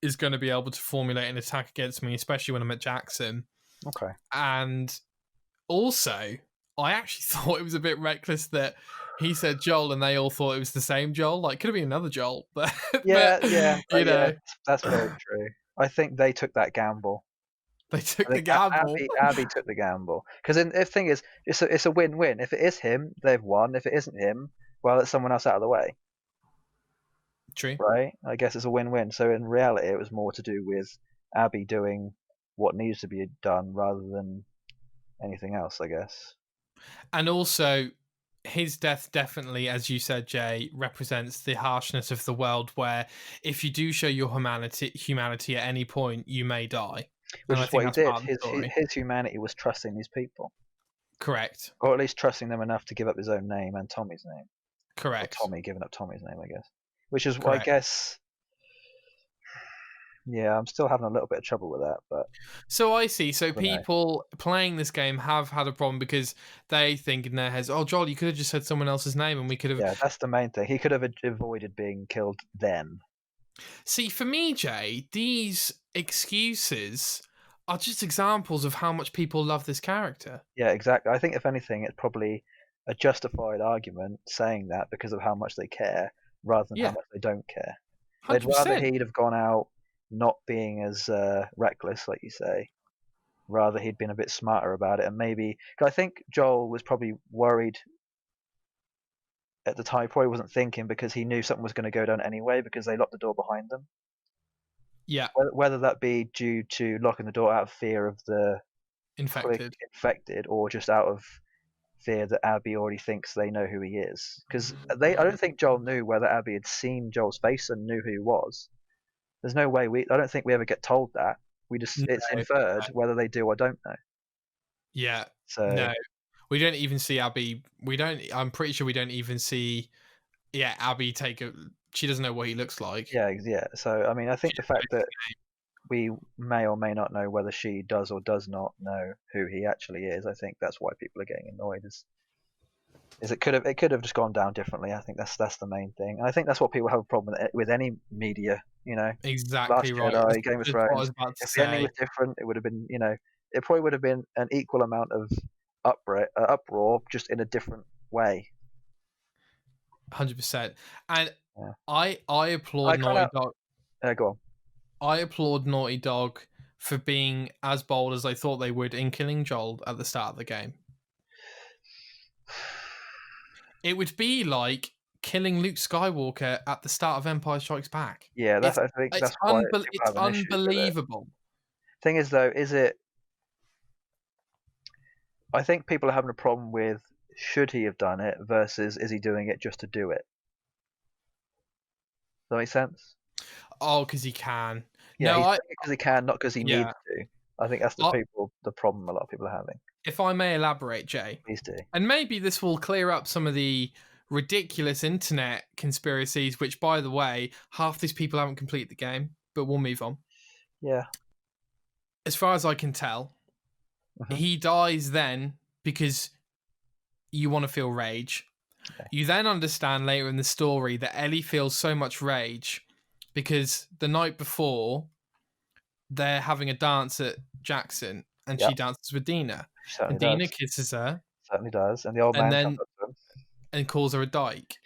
Speaker 1: is going to be able to formulate an attack against me, especially when I'm at Jackson.
Speaker 2: Okay.
Speaker 1: And also, I actually thought it was a bit reckless that he said Joel and they all thought it was the same Joel. Like, could have been another Joel, but
Speaker 2: that's very true. I think they took that gamble.
Speaker 1: They took the gamble.
Speaker 2: Abby took the gamble, because the thing is, it's a win-win. If it is him, they've won. If it isn't him, well, it's someone else out of the way.
Speaker 1: True.
Speaker 2: Right? I guess it's a win-win. So in reality, it was more to do with Abby doing what needs to be done rather than anything else, I guess.
Speaker 1: And also, his death definitely, as you said, Jay, represents the harshness of the world, where if you do show your humanity at any point, you may die.
Speaker 2: Which is what he did. His humanity was trusting these people.
Speaker 1: Correct.
Speaker 2: Or at least trusting them enough to give up his own name and Tommy's name.
Speaker 1: Correct.
Speaker 2: Or Tommy giving up Tommy's name, I guess. Which is what I guess. Yeah, I'm still having a little bit of trouble with that, but.
Speaker 1: So I see. So people playing this game have had a problem because they think in their heads, "Oh, Joel, you could have just said someone else's name, and we could have."
Speaker 2: Yeah, that's the main thing. He could have avoided being killed then.
Speaker 1: See, for me, Jay, these excuses are just examples of how much people love this character.
Speaker 2: Yeah, exactly. I think if anything, it's probably a justified argument saying that because of how much they care, rather than how much they don't care. 100%. They'd rather he'd have gone out not being as reckless, like you say. Rather, he'd been a bit smarter about it, and maybe. Cause I think Joel was probably worried at the time. He probably wasn't thinking because he knew something was going to go down anyway because they locked the door behind them.
Speaker 1: Yeah.
Speaker 2: Whether that be due to locking the door out of fear of the
Speaker 1: infected,
Speaker 2: or just out of fear that Abby already thinks they know who he is. Because I don't think Joel knew whether Abby had seen Joel's face and knew who he was. There's no way I don't think we ever get told that. It's inferred whether they do or don't know.
Speaker 1: Yeah.
Speaker 2: So
Speaker 1: no, we don't even see Abby. I'm pretty sure we don't even see. Yeah, Abby she doesn't know what he looks like.
Speaker 2: Yeah. So I mean, I think the fact that we may or may not know whether she does or does not know who he actually is, I think that's why people are getting annoyed. Is it could have just gone down differently. I think that's the main thing, and I think that's what people have a problem with any media.
Speaker 1: Exactly
Speaker 2: Last
Speaker 1: right.
Speaker 2: Jedi, Game of Thrones. If the ending was different, it would have been. It probably would have been an equal amount of uproar, just in a different way.
Speaker 1: 100%. And I applaud Naughty Dog.
Speaker 2: Go on.
Speaker 1: I applaud Naughty Dog for being as bold as I thought they would in killing Joel at the start of the game. It would be like killing Luke Skywalker at the start of Empire Strikes Back.
Speaker 2: Yeah, I think that's
Speaker 1: it's unbelievable.
Speaker 2: Thing is, though, I think people are having a problem with should he have done it versus is he doing it just to do it? Does that make sense?
Speaker 1: Oh, because he can.
Speaker 2: Yeah, no, because he can, not because he needs to. I think that's the problem a lot of people are having.
Speaker 1: If I may elaborate, Jay.
Speaker 2: Please do.
Speaker 1: And maybe this will clear up some of the ridiculous internet conspiracies, which, by the way, half these people haven't completed the game, but we'll move on.
Speaker 2: Yeah.
Speaker 1: as far as I can tell, he dies then because you want to feel rage.
Speaker 2: Okay.
Speaker 1: You then understand later in the story that Ellie feels so much rage because the night before they're having a dance at Jackson and she dances with Dina.
Speaker 2: She certainly
Speaker 1: And Dina
Speaker 2: does.
Speaker 1: kisses her.
Speaker 2: Certainly does. And the old man comes up to him
Speaker 1: and calls her a dyke.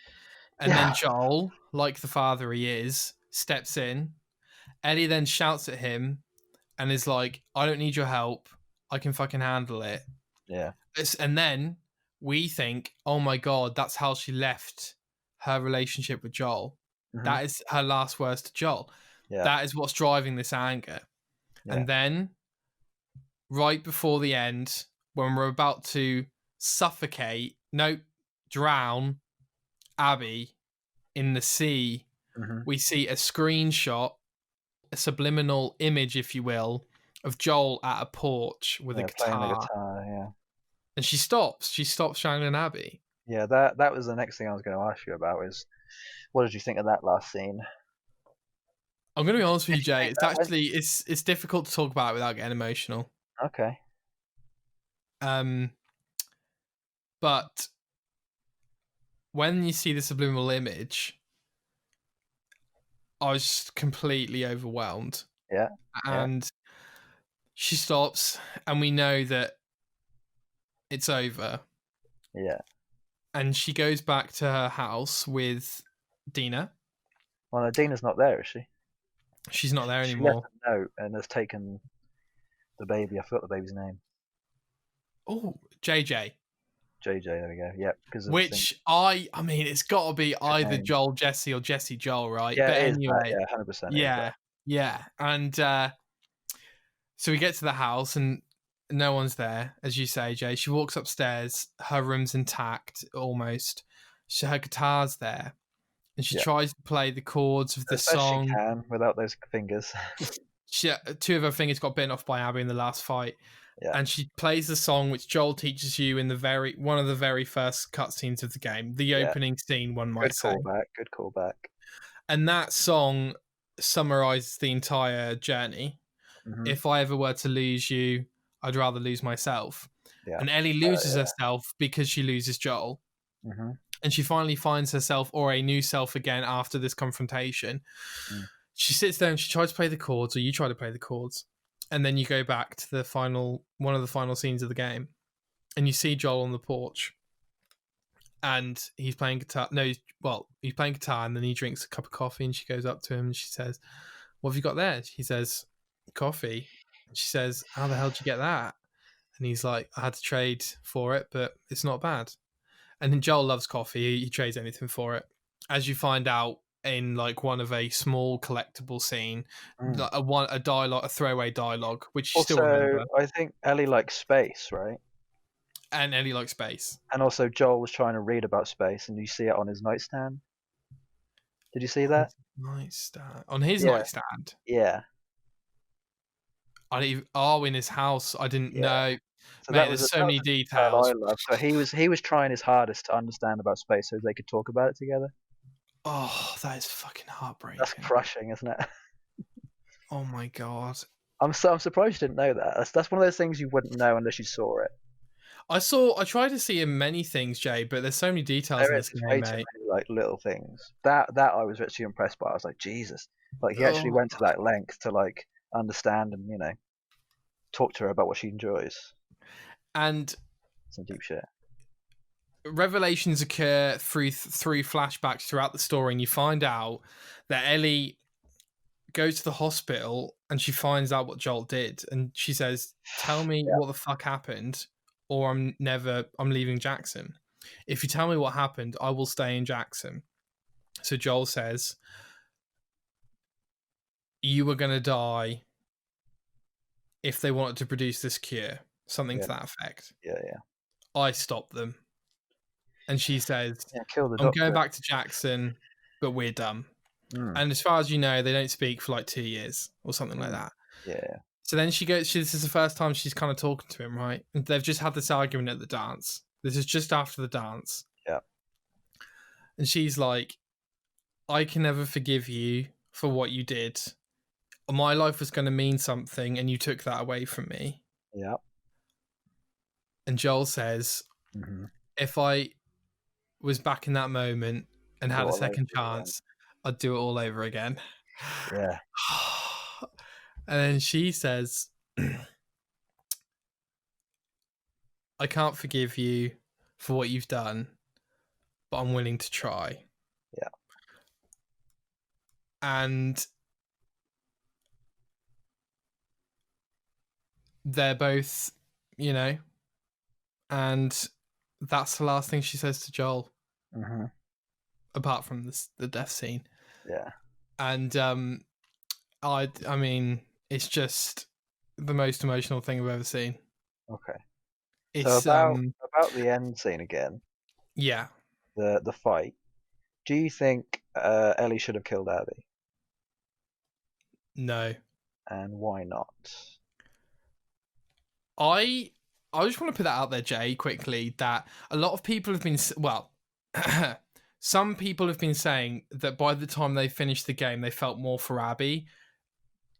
Speaker 1: And then Joel, like the father he is, steps in. Ellie then shouts at him and is like, I don't need your help. I can fucking handle it.
Speaker 2: Yeah.
Speaker 1: And then we think, oh my God, that's how she left her relationship with Joel. That is her last words to Joel.
Speaker 2: Yeah.
Speaker 1: That is what's driving this anger. Yeah. And then, right before the end, when we're about to drown Abby in the sea, we see a screenshot, a subliminal image, if you will, of Joel at a porch with a guitar.
Speaker 2: Playing the guitar, yeah.
Speaker 1: And she stops strangling Abby.
Speaker 2: Yeah, that was the next thing I was going to ask you about is, what did you think of that last scene?
Speaker 1: I'm going to be honest with you, Jay. It's actually, it's difficult to talk about without getting emotional.
Speaker 2: Okay.
Speaker 1: But when you see the subliminal image, I was just completely overwhelmed.
Speaker 2: Yeah.
Speaker 1: And she stops, and we know that it's over.
Speaker 2: Yeah.
Speaker 1: And she goes back to her house with Dina.
Speaker 2: Well, no, Dina's not there, is she?
Speaker 1: She's not there anymore.
Speaker 2: She left a note and has taken the baby. I forgot the baby's name.
Speaker 1: Oh, JJ.
Speaker 2: JJ, there we go. Yep.
Speaker 1: Which I mean, it's got to be either name. Joel Jesse or Jesse Joel, right?
Speaker 2: Yeah,
Speaker 1: but
Speaker 2: it
Speaker 1: anyway,
Speaker 2: is 100%.
Speaker 1: Yeah. And so we get to the house and no one's there, as you say, Jay. She walks upstairs. Her room's intact, almost. Her guitar's there. And she tries to play the chords of the song.
Speaker 2: She can, without those fingers.
Speaker 1: Two of her fingers got bitten off by Abby in the last fight.
Speaker 2: Yeah.
Speaker 1: And she plays the song which Joel teaches you in one of the very first cutscenes of the game. The opening scene, one might say.
Speaker 2: Good callback.
Speaker 1: And that song summarizes the entire journey. If I ever were to lose you, I'd rather lose myself. Yeah. And Ellie loses herself because she loses Joel. And she finally finds herself or a new self again after this confrontation. She sits there and she tries to play the chords, or you try to play the chords. And then you go back to one of the final scenes of the game. And you see Joel on the porch. And he's playing guitar. He's playing guitar, and then he drinks a cup of coffee, and she goes up to him and she says, what have you got there? He says, coffee. And she says, how the hell did you get that? And he's like, I had to trade for it, but it's not bad. And then Joel loves coffee. He trades anything for it. As you find out in like one of a small collectible scene, a dialogue, a throwaway dialogue, which you still remember.
Speaker 2: I think Ellie likes space, right?
Speaker 1: And Ellie likes space.
Speaker 2: And also Joel was trying to read about space, and you see it on his nightstand. Did you see that?
Speaker 1: Nightstand. On his nightstand?
Speaker 2: Yeah.
Speaker 1: In his house. I didn't know.
Speaker 2: So
Speaker 1: mate, there's so many details.
Speaker 2: I love. So he was trying his hardest to understand about space so they could talk about it together.
Speaker 1: Oh, that is fucking heartbreaking.
Speaker 2: That's crushing, isn't it?
Speaker 1: Oh my God.
Speaker 2: I'm surprised you didn't know that. That's one of those things you wouldn't know unless you saw it.
Speaker 1: I tried to see in many things, Jay, but there's so many details in this game, mate.
Speaker 2: Many, like little things. That I was actually impressed by. I was like, Jesus. Like he actually went to that length to like understand and, talk to her about what she enjoys.
Speaker 1: And
Speaker 2: some deep shit.
Speaker 1: Revelations occur through flashbacks throughout the story, and you find out that Ellie goes to the hospital and she finds out what Joel did, and she says, tell me what the fuck happened, or I'm leaving Jackson. If you tell me what happened, I will stay in Jackson. So Joel says, you were going to die if they wanted to produce this cure. Something to that effect.
Speaker 2: Yeah.
Speaker 1: I stopped them. And she says,
Speaker 2: kill the
Speaker 1: I'm going back to Jackson, but we're done. And as far as you know, they don't speak for like 2 years or something like that.
Speaker 2: Yeah.
Speaker 1: So then this is the first time she's kind of talking to him, right? And they've just had this argument at the dance. This is just after the dance.
Speaker 2: Yeah.
Speaker 1: And she's like, I can never forgive you for what you did. my life was going to mean something, and you took that away from me.
Speaker 2: Yeah.
Speaker 1: And Joel says, if I was back in that moment and had a second chance, I'd do it all over again.
Speaker 2: Yeah.
Speaker 1: And then she says, I can't forgive you for what you've done, but I'm willing to try.
Speaker 2: Yeah.
Speaker 1: And they're both, you know, and that's the last thing she says to Joel. Apart from the death scene.
Speaker 2: Yeah.
Speaker 1: And I mean, it's just the most emotional thing I've ever seen.
Speaker 2: Okay.
Speaker 1: It's
Speaker 2: so about the end scene again.
Speaker 1: Yeah.
Speaker 2: The fight. Do you think Ellie should have killed Abby?
Speaker 1: No.
Speaker 2: And why not?
Speaker 1: I just want to put that out there, Jay, quickly, that a lot of people have been, well, some people have been saying that by the time they finished the game, they felt more for Abby.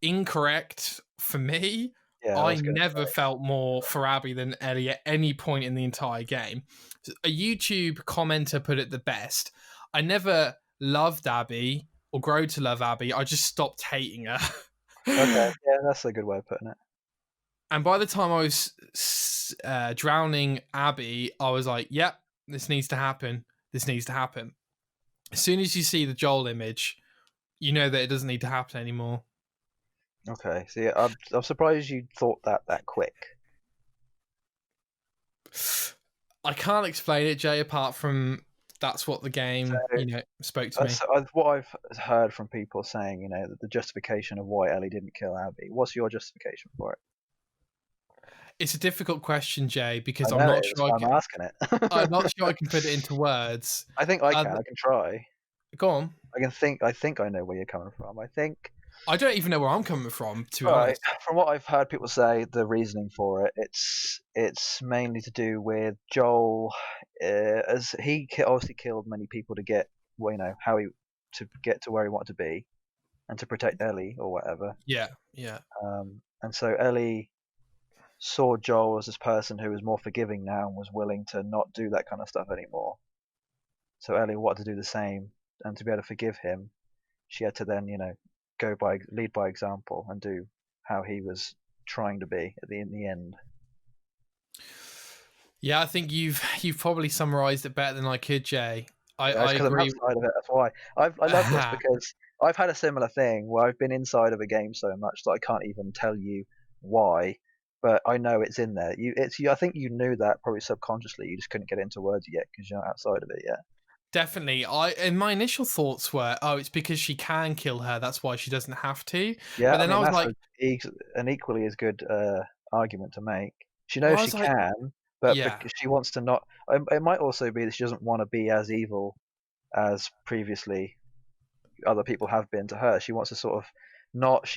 Speaker 1: Incorrect for me.
Speaker 2: Yeah,
Speaker 1: I never felt more for Abby than Ellie at any point in the entire game. A YouTube commenter put it the best. I never loved Abby or grow to love Abby. I just stopped hating her.
Speaker 2: Okay, yeah, that's a good way of putting it.
Speaker 1: And by the time I was drowning Abby, I was like, yep, this needs to happen. This needs to happen. As soon as you see the Joel image, you know that it doesn't need to happen anymore.
Speaker 2: Okay, see, I'm surprised you thought that quick.
Speaker 1: I can't explain it, Jay, apart from that's what the game, spoke to me.
Speaker 2: What I've heard from people saying, the justification of why Ellie didn't kill Abby. What's your justification for it?
Speaker 1: It's a difficult question, Jay, because I'm not sure.
Speaker 2: I'm asking it.
Speaker 1: I'm not sure I can put it into words.
Speaker 2: I think I can. I can try.
Speaker 1: Go on.
Speaker 2: I think I know where you're coming from.
Speaker 1: I don't even know where I'm coming from, to be honest.
Speaker 2: From what I've heard people say, the reasoning for it, it's mainly to do with Joel, as he obviously killed many people to get, to get to where he wanted to be, and to protect Ellie or whatever.
Speaker 1: Yeah.
Speaker 2: And so Ellie saw Joel as this person who was more forgiving now and was willing to not do that kind of stuff anymore. So Ellie wanted to do the same, and to be able to forgive him, she had to then, lead by example and do how he was trying to be in the end.
Speaker 1: Yeah, I think you've probably summarized it better than I could, Jay. I agree.
Speaker 2: I'm outside of it. That's why I love this, because I've had a similar thing where I've been inside of a game so much that I can't even tell you why, but I know it's in there. I think you knew that probably subconsciously. You just couldn't get it into words yet because you're not outside of it yet.
Speaker 1: Definitely. And my initial thoughts were, it's because she can kill her. That's why she doesn't have to.
Speaker 2: Yeah, but then I was like, an equally as good argument to make. She knows she can, but because she wants to not. It might also be that she doesn't want to be as evil as previously other people have been to her. She wants to sort of not.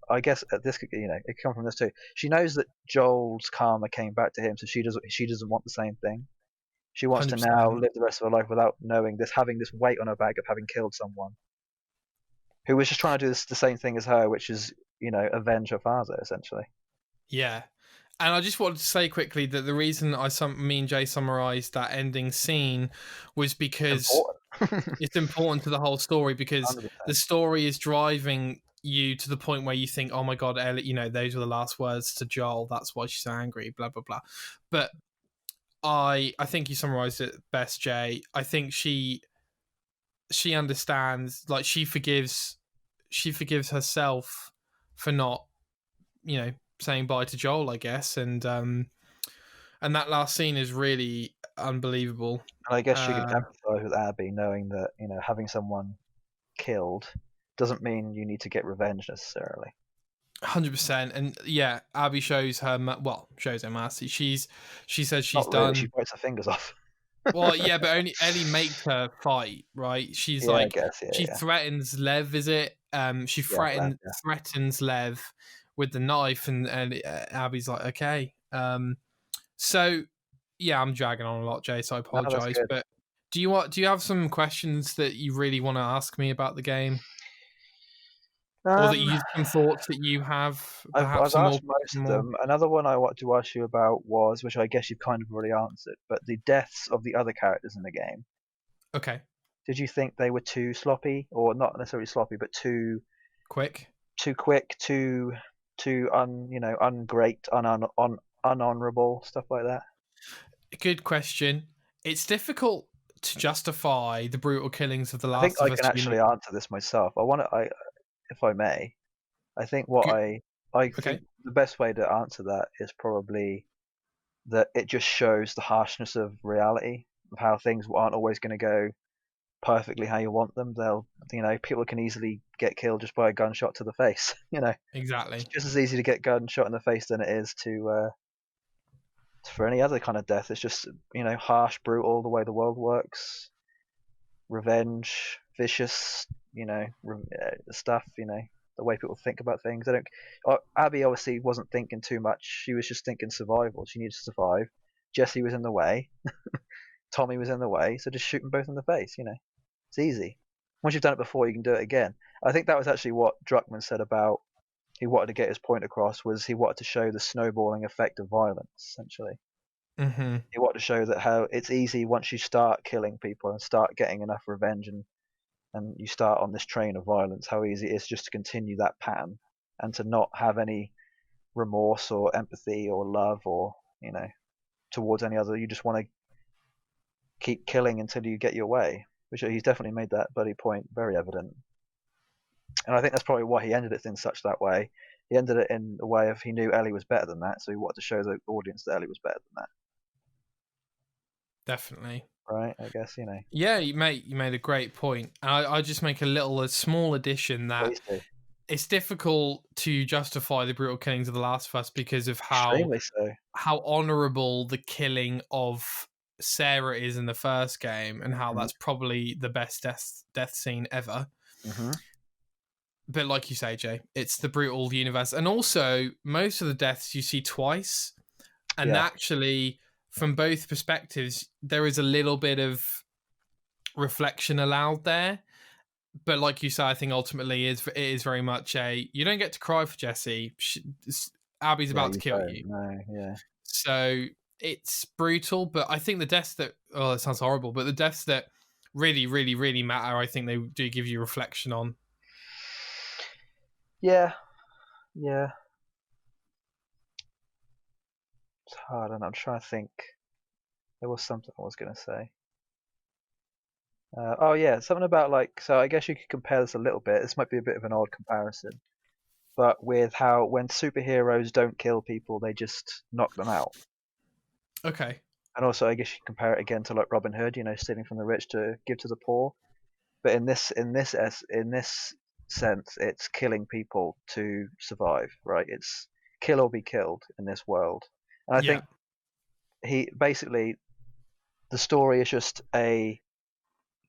Speaker 2: I guess this could, it could come from this too. She knows that Joel's karma came back to him, so she doesn't want the same thing. She wants 100%. To now live the rest of her life without knowing this, having this weight on her back of having killed someone who was just trying to do the same thing as her, which is, avenge her father, essentially.
Speaker 1: Yeah. And I just wanted to say quickly that the reason me and Jay summarized that ending scene was because it's important to the whole story, because 100%. The story is driving you to the point where you think, oh my God, Ellie, those were the last words to Joel. That's why she's so angry, blah, blah, blah. But I think you summarized it best, Jay. I think she understands, like she forgives herself for not, saying bye to Joel, I guess, and that last scene is really unbelievable.
Speaker 2: And I guess she can empathize with Abby, knowing that having someone killed doesn't mean you need to get revenge necessarily.
Speaker 1: 100%. And yeah, Abby shows her mercy. She says she's
Speaker 2: not
Speaker 1: done.
Speaker 2: Really, she bites her fingers off.
Speaker 1: Well, yeah, but only Ellie makes her fight, right? She's she threatens Lev, is it? She threatens Lev with the knife, and Abby's like, okay. So yeah, I'm dragging on a lot, Jay, so I apologize. No, but do you have some questions that you really want to ask me about the game? or that you some thoughts that you have,
Speaker 2: I've
Speaker 1: perhaps some
Speaker 2: asked most of
Speaker 1: more.
Speaker 2: them. Another one I wanted to ask you about was, which I guess you've kind of already answered, but the deaths of the other characters in the game.
Speaker 1: Okay,
Speaker 2: Did you think they were too sloppy, or not necessarily sloppy, but
Speaker 1: quick.
Speaker 2: too quick, ungrate, unhonorable, stuff like that?
Speaker 1: Good question. It's difficult to justify the brutal killings of The
Speaker 2: I think
Speaker 1: Last
Speaker 2: I
Speaker 1: of Us
Speaker 2: can actually answer this myself. If I may, I think I
Speaker 1: Okay.
Speaker 2: think the best way to answer that is probably that it just shows the harshness of reality, of how things aren't always going to go perfectly how you want them. People can easily get killed just by a gunshot to the face. It's
Speaker 1: Exactly.
Speaker 2: just as easy to get gunshot in the face than it is for any other kind of death. It's just harsh, brutal, the way the world works, revenge, vicious, stuff. The way people think about things. They don't. Abby obviously wasn't thinking too much. She was just thinking survival. She needed to survive. Jesse was in the way. Tommy was in the way. So just shoot them both in the face. It's easy. Once you've done it before, you can do it again. I think that was actually what Druckmann said about he wanted to get his point across, was he wanted to show the snowballing effect of violence, essentially.
Speaker 1: Mm-hmm.
Speaker 2: He wanted to show that how it's easy once you start killing people and start getting enough revenge, and you start on this train of violence, how easy it is just to continue that pattern and to not have any remorse or empathy or love or, towards any other. You just want to keep killing until you get your way, which he's definitely made that bloody point very evident. And I think that's probably why he ended it in such that way. He ended it in a way of he knew Ellie was better than that, so he wanted to show the audience that Ellie was better than that.
Speaker 1: Definitely.
Speaker 2: Right? I guess,
Speaker 1: Yeah, you made a great point. I just make a small addition that
Speaker 2: Please do.
Speaker 1: it's difficult to justify the brutal killings of The Last of Us because of
Speaker 2: Extremely so.
Speaker 1: how honourable the killing of Sarah is in the first game, and how
Speaker 2: Mm-hmm.
Speaker 1: that's probably the best death scene ever.
Speaker 2: Mm-hmm.
Speaker 1: But like you say, Jay, it's the brutal universe, and also most of the deaths you see twice, and
Speaker 2: Yeah.
Speaker 1: actually, from both perspectives, there is a little bit of reflection allowed there. But like you say, I think ultimately it is very much you don't get to cry for Jesse. Abby's
Speaker 2: Yeah,
Speaker 1: about to
Speaker 2: you
Speaker 1: kill
Speaker 2: don't.
Speaker 1: you.
Speaker 2: No, yeah.
Speaker 1: So it's brutal, but I think the deaths that it sounds horrible, but the deaths that really, really, really matter, I think they do give you reflection on.
Speaker 2: Yeah. Yeah. It's hard, and I'm trying to think. There was something I was going to say. Oh yeah, something about so I guess you could compare this a little bit. This might be a bit of an odd comparison, but with how when superheroes don't kill people, they just knock them out.
Speaker 1: Okay.
Speaker 2: And also, I guess you compare it again to like Robin Hood, stealing from the rich to give to the poor. But in this sense, it's killing people to survive, right? It's kill or be killed in this world. And I
Speaker 1: Yeah.
Speaker 2: think he basically the story is just a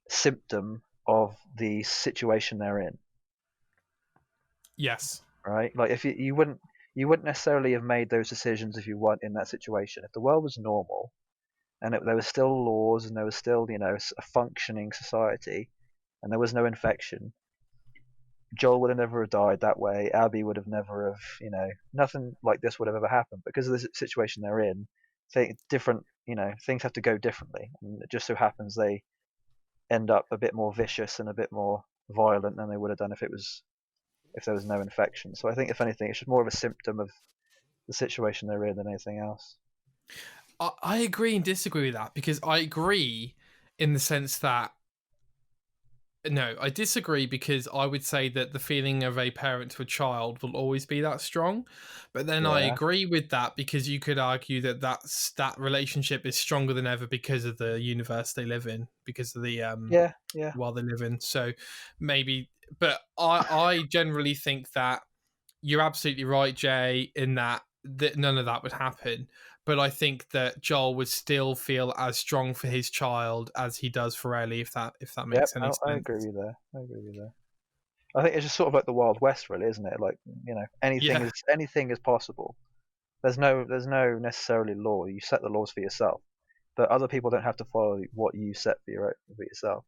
Speaker 2: symptom of the situation they're in,
Speaker 1: Yes.
Speaker 2: right? Like if you wouldn't necessarily have made those decisions if you weren't in that situation. If the world was normal and there were still laws and there was still a functioning society and there was no infection, Joel would have never have died that way. Abby would have never have, nothing like this would have ever happened because of the situation they're in. Things have to go differently, and it just so happens they end up a bit more vicious and a bit more violent than they would have done if there was no infection. So I think if anything, it's just more of a symptom of the situation they're in than anything else.
Speaker 1: I agree and disagree with that, because I agree in the sense that no, I disagree, because I would say that the feeling of a parent to a child will always be that strong. But then I
Speaker 2: Yeah,
Speaker 1: agree with that, because you could argue that that relationship is stronger than ever because of the universe they live in, because of the
Speaker 2: yeah, yeah,
Speaker 1: while they live in. So maybe, but I generally think that you're absolutely right, Jay, in that none of that would happen. But I think that Joel would still feel as strong for his child as he does for Ellie, if that
Speaker 2: yep.
Speaker 1: makes any
Speaker 2: I
Speaker 1: sense.
Speaker 2: agree with you there. I agree with you there. I think it's just sort of like the Wild West, really, isn't it? Like
Speaker 1: Yeah,
Speaker 2: anything is possible. There's no necessarily law. You set the laws for yourself, but other people don't have to follow what you set for yourself.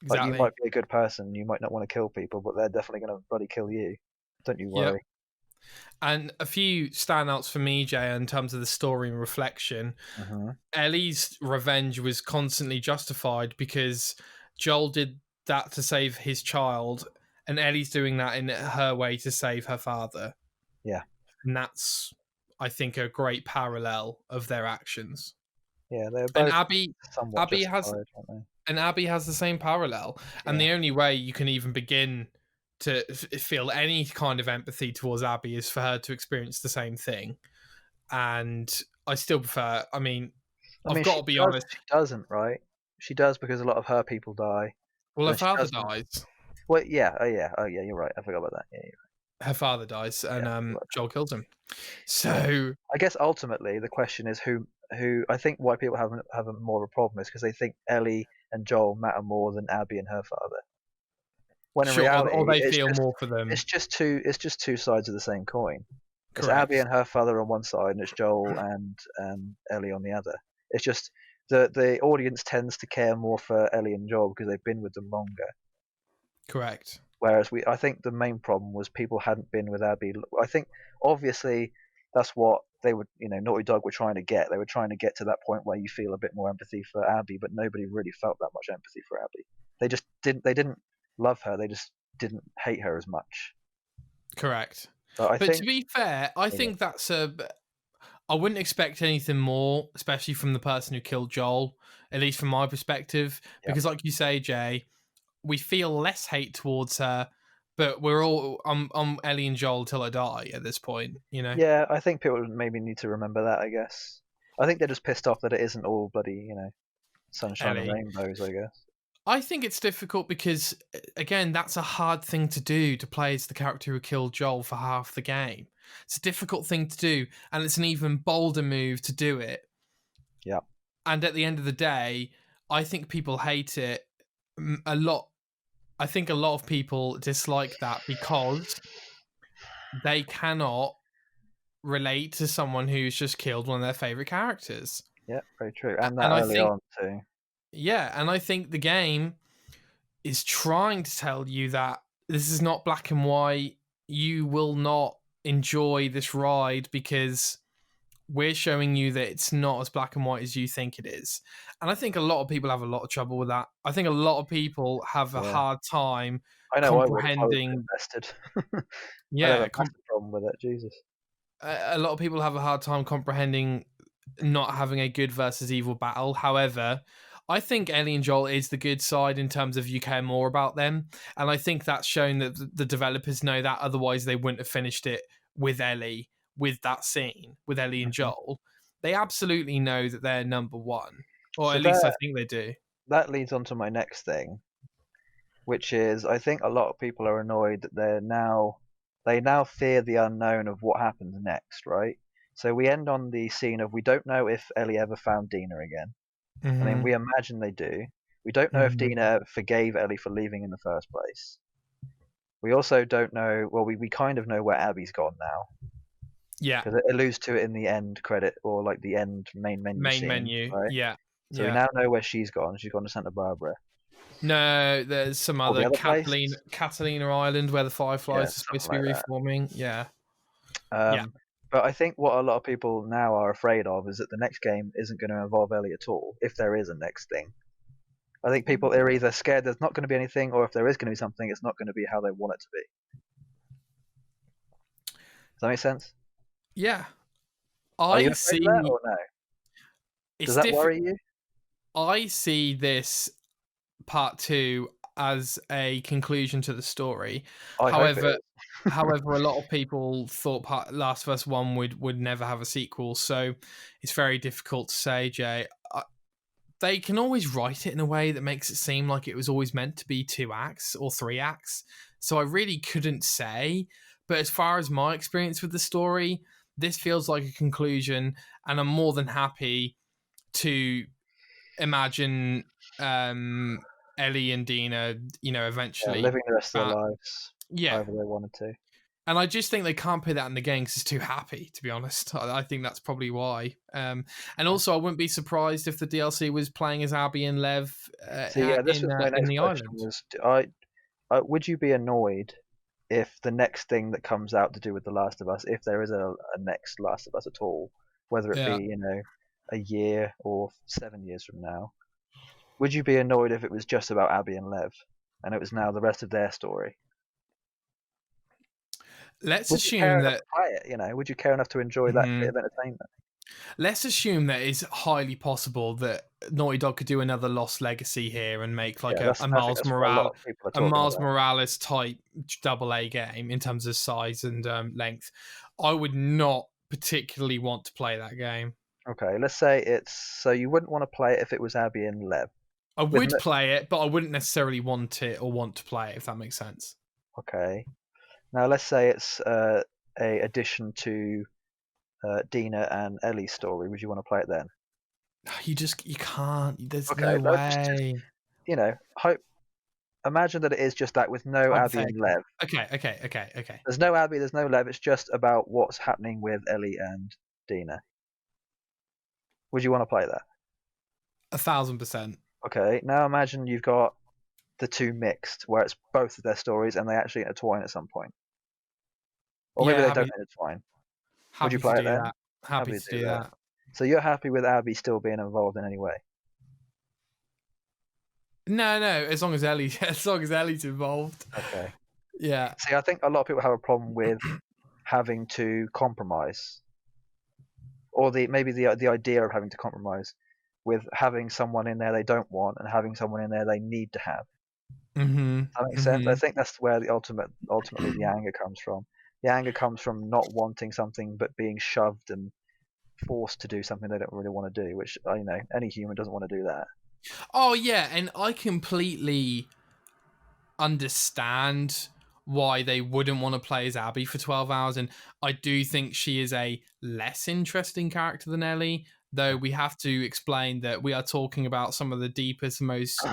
Speaker 2: Like, you
Speaker 1: Exactly.
Speaker 2: might be a good person, you might not want to kill people, but they're definitely going to bloody kill you. Don't you
Speaker 1: Yep.
Speaker 2: worry.
Speaker 1: And a few standouts for me, Jay, in terms of the story and reflection. Ellie's revenge was constantly justified because Joel did that to save his child, and Ellie's doing that in her way to save her father.
Speaker 2: Yeah.
Speaker 1: And that's, I think, a great parallel of their actions.
Speaker 2: Yeah, they're
Speaker 1: And
Speaker 2: both somewhat justified, aren't they?
Speaker 1: And Abby has the same parallel. And the only way you can even begin to feel any kind of empathy towards Abby is for her to experience the same thing. And I still prefer, I've got to be honest.
Speaker 2: She doesn't, right? She does, because a lot of her people die.
Speaker 1: Well, her father dies.
Speaker 2: Well, yeah. Oh, yeah, you're right. I forgot about that. Yeah, you're right.
Speaker 1: Her father dies, and Joel kills him. So
Speaker 2: I guess ultimately the question is who I think why people have a more of a problem is because they think Ellie and Joel matter more than Abby and her father. When in reality,
Speaker 1: or they feel more for them.
Speaker 2: It's just two sides of the same coin. It's
Speaker 1: Correct.
Speaker 2: Abby and her father on one side, and it's Joel and Ellie on the other. It's just the audience tends to care more for Ellie and Joel because they've been with them longer.
Speaker 1: Correct.
Speaker 2: Whereas I think the main problem was people hadn't been with Abby. I think obviously that's what they would, Naughty Dog were trying to get. They were trying to get to that point where you feel a bit more empathy for Abby, but nobody really felt that much empathy for Abby. They just didn't. They didn't love her. They just didn't hate her as much.
Speaker 1: Correct.
Speaker 2: But
Speaker 1: to be fair, I think that's I wouldn't expect anything more, especially from the person who killed Joel, at least from my perspective, because like you say, Jay, we feel less hate towards her, but we're all I'm Ellie and Joel till I die at this point,
Speaker 2: Yeah, I think people maybe need to remember that, I guess. I think they're just pissed off that it isn't all bloody, sunshine and rainbows, I guess.
Speaker 1: I think it's difficult because, again, that's a hard thing to do, to play as the character who killed Joel for half the game. It's a difficult thing to do, and it's an even bolder move to do it.
Speaker 2: Yeah.
Speaker 1: And at the end of the day, I think people hate it a lot. I think a lot of people dislike that because they cannot relate to someone who's just killed one of their favorite characters.
Speaker 2: Yeah, very true. And that early on, too.
Speaker 1: Yeah, and I think the game is trying to tell you that this is not black and white. You will not enjoy this ride because we're showing you that it's not as black and white as you think it is. And I think a lot of people have a lot of trouble with that. I think a lot of people have a hard time comprehending.
Speaker 2: I invested.
Speaker 1: Yeah,
Speaker 2: I have a problem with it. Jesus.
Speaker 1: A lot of people have a hard time comprehending not having a good versus evil battle. However, I think Ellie and Joel is the good side in terms of you care more about them. And I think that's shown that the developers know that. Otherwise, they wouldn't have finished it with Ellie, with that scene, with Ellie and Joel. They absolutely know that they're number one. Or at least I think they do.
Speaker 2: That leads on to my next thing, which is I think a lot of people are annoyed that they now fear the unknown of what happens next, right? So we end on the scene of we don't know if Ellie ever found Dina again. I mean, we imagine they do. We don't know if Dina forgave Ellie for leaving in the first place. We also don't know. Well, we kind of know where Abby's gone now.
Speaker 1: Yeah,
Speaker 2: because it alludes to it in the end credit or like the end main menu. Right?
Speaker 1: Yeah.
Speaker 2: So we now know where she's gone. She's gone to Santa Barbara.
Speaker 1: No, there's some other Catalina Island where the Fireflies are supposed to be reforming. Yeah.
Speaker 2: But I think what a lot of people now are afraid of is that the next game isn't going to involve Ellie at all, if there is a next thing. I think people are either scared there's not going to be anything, or if there is going to be something, it's not going to be how they want it to be. Does that make sense?
Speaker 1: Yeah.
Speaker 2: Are you afraid of that or no? Does that worry you?
Speaker 1: I see this part 2 as a conclusion to the story. However, a lot of people thought Last of Us 1 would never have a sequel, so it's very difficult to say, Jay. They can always write it in a way that makes it seem like it was always meant to be 2 acts or 3 acts, so I really couldn't say. But as far as my experience with the story, this feels like a conclusion, and I'm more than happy to imagine Ellie and Dina, eventually
Speaker 2: living the rest of their lives, however they wanted to.
Speaker 1: And I just think they can't put that in the game because it's too happy, to be honest. I think that's probably why. And also, I wouldn't be surprised if the DLC was playing as Abby and Lev
Speaker 2: So yeah, this was my
Speaker 1: in
Speaker 2: next
Speaker 1: the
Speaker 2: question
Speaker 1: island.
Speaker 2: was, would you be annoyed if the next thing that comes out to do with The Last of Us, if there is a next Last of Us at all, whether it be, a year or 7 years from now, would you be annoyed if it was just about Abby and Lev and it was now the rest of their story?
Speaker 1: Let's
Speaker 2: Would you care
Speaker 1: assume
Speaker 2: enough
Speaker 1: that.
Speaker 2: to play it? Would you care enough to enjoy that bit of entertainment?
Speaker 1: Let's assume that it's highly possible that Naughty Dog could do another Lost Legacy here and make like
Speaker 2: Yeah,
Speaker 1: a
Speaker 2: I think that's what a lot of people are talking about.
Speaker 1: Morales type AA game in terms of size and length. I would not particularly want to play that game.
Speaker 2: Okay, let's say so you wouldn't want to play it if it was Abby and Lev.
Speaker 1: I would play it, but I wouldn't necessarily want it or want to play it, if that makes sense.
Speaker 2: Okay. Now let's say it's a addition to Dina and Ellie's story. Would you want to play it then?
Speaker 1: You can't. There's no way.
Speaker 2: Imagine that it is just that with no Abby and Lev.
Speaker 1: Okay.
Speaker 2: There's no Abby, there's no Lev. It's just about what's happening with Ellie and Dina. Would you want to play that?
Speaker 1: 1,000%.
Speaker 2: Okay. Now imagine you've got the two mixed, where it's both of their stories and they actually intertwine at some point. Or maybe they don't intertwine. Would you play it then?
Speaker 1: Happy to do that.
Speaker 2: So you're happy with Abby still being involved in any way?
Speaker 1: No. As long as Ellie's involved.
Speaker 2: Okay.
Speaker 1: Yeah.
Speaker 2: See, I think a lot of people have a problem with having to compromise, or maybe the idea of having to compromise with having someone in there they don't want and having someone in there they need to have. That makes sense. I think that's where the ultimately the anger comes from. The anger comes from not wanting something but being shoved and forced to do something they don't really want to do, which any human doesn't want to do that.
Speaker 1: Oh yeah, and I completely understand why they wouldn't want to play as Abby for 12 hours, and I do think she is a less interesting character than Ellie, though we have to explain that we are talking about some of the deepest, most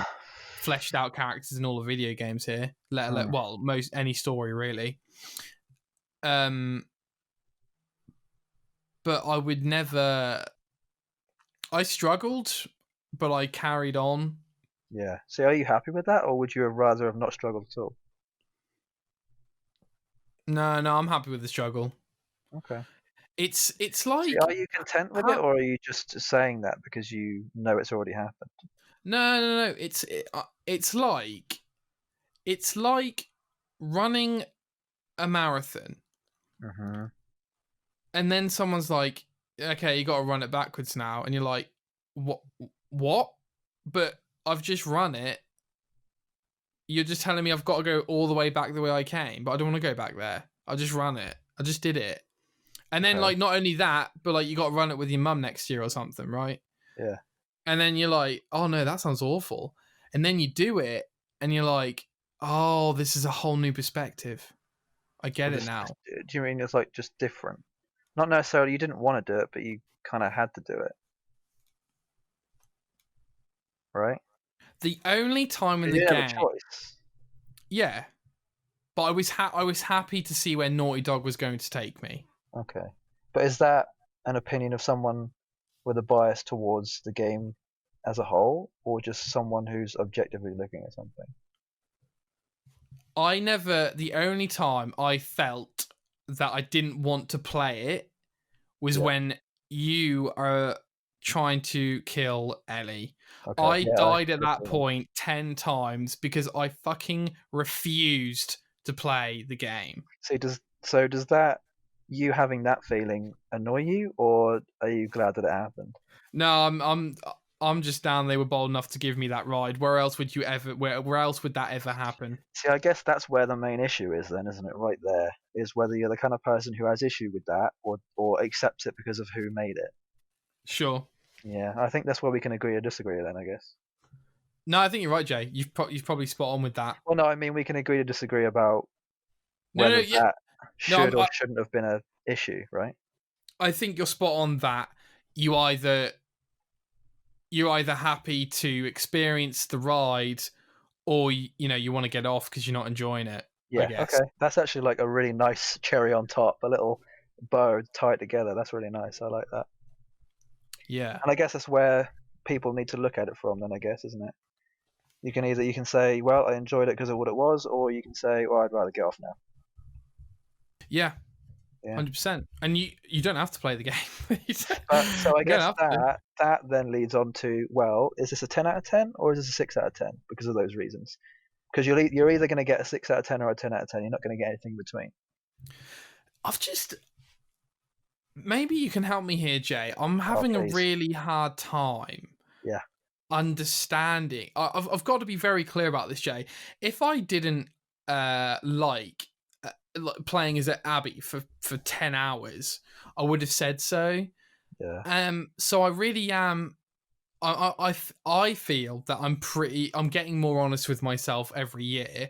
Speaker 1: fleshed out characters in all of video games here, let alone most any story really. But I would never. I struggled, but I carried on.
Speaker 2: Yeah. So are you happy with that, or would you rather have not struggled at all?
Speaker 1: No, I'm happy with the struggle.
Speaker 2: Okay.
Speaker 1: It's like.
Speaker 2: See, are you content with it, or are you just saying that because you know it's already happened?
Speaker 1: No. It's like running a marathon.
Speaker 2: Mm-hmm.
Speaker 1: And then someone's like, okay, you got to run it backwards now. And you're like, what? But I've just run it. You're just telling me I've got to go all the way back the way I came, but I don't want to go back there. I just ran it. I just did it. And then, like, not only that, but, like, you got to run it with your mum next year or something, right?
Speaker 2: Yeah.
Speaker 1: And then you're like, oh, no, that sounds awful. And then you do it, and you're like, oh, this is a whole new perspective. I get it now.
Speaker 2: Do you mean it's, like, just different? Not necessarily you didn't want to do it, but you kind of had to do it. Right?
Speaker 1: The only time in the game...
Speaker 2: have a choice.
Speaker 1: Yeah. But I was happy to see where Naughty Dog was going to take me.
Speaker 2: Okay. But is that an opinion of someone with a bias towards the game as a whole, or just someone who's objectively looking at something?
Speaker 1: The only time I felt that I didn't want to play it was when you are trying to kill Ellie. Okay, I died at that point 10 times because I fucking refused to play the game.
Speaker 2: See, does that, you having that feeling, annoy you, or are you glad that it happened?
Speaker 1: No, I'm just down. They were bold enough to give me that ride. Where else would that ever happen?
Speaker 2: See, I guess that's where the main issue is then, isn't it? Right there is whether you're the kind of person who has issue with that or accepts it because of who made it.
Speaker 1: Sure.
Speaker 2: Yeah, I think that's where we can agree or disagree then, I guess.
Speaker 1: No, I think you're right, Jay. You've probably spot on with that.
Speaker 2: Well, no, I mean we can agree to disagree about whether that should or shouldn't have been an issue, right?
Speaker 1: I think you're spot on that. You're either happy to experience the ride, or you want to get off because you're not enjoying it.
Speaker 2: Yeah,
Speaker 1: I guess.
Speaker 2: okay. That's actually like a really nice cherry on top, a little bow tied together. That's really nice. I like that.
Speaker 1: Yeah.
Speaker 2: And I guess that's where people need to look at it from then, I guess, isn't it? You can say, well, I enjoyed it because of what it was, or you can say, well, I'd rather get off now.
Speaker 1: Yeah.
Speaker 2: Yeah.
Speaker 1: 100%. And you don't have to play the game.
Speaker 2: So I guess
Speaker 1: to.
Speaker 2: that then leads on to, well, is this a 10 out of 10 or is this a 6 out of 10 because of those reasons? Because you're either going to get a 6 out of 10 or a 10 out of 10. You're not going to get anything in between.
Speaker 1: Maybe you can help me here, Jay. I'm having a really hard time.
Speaker 2: Yeah.
Speaker 1: Understanding. I've got to be very clear about this, Jay. If I didn't like playing as Abby for 10 hours, I would have said so.
Speaker 2: Yeah.
Speaker 1: So I really am. I feel that I'm getting more honest with myself every year,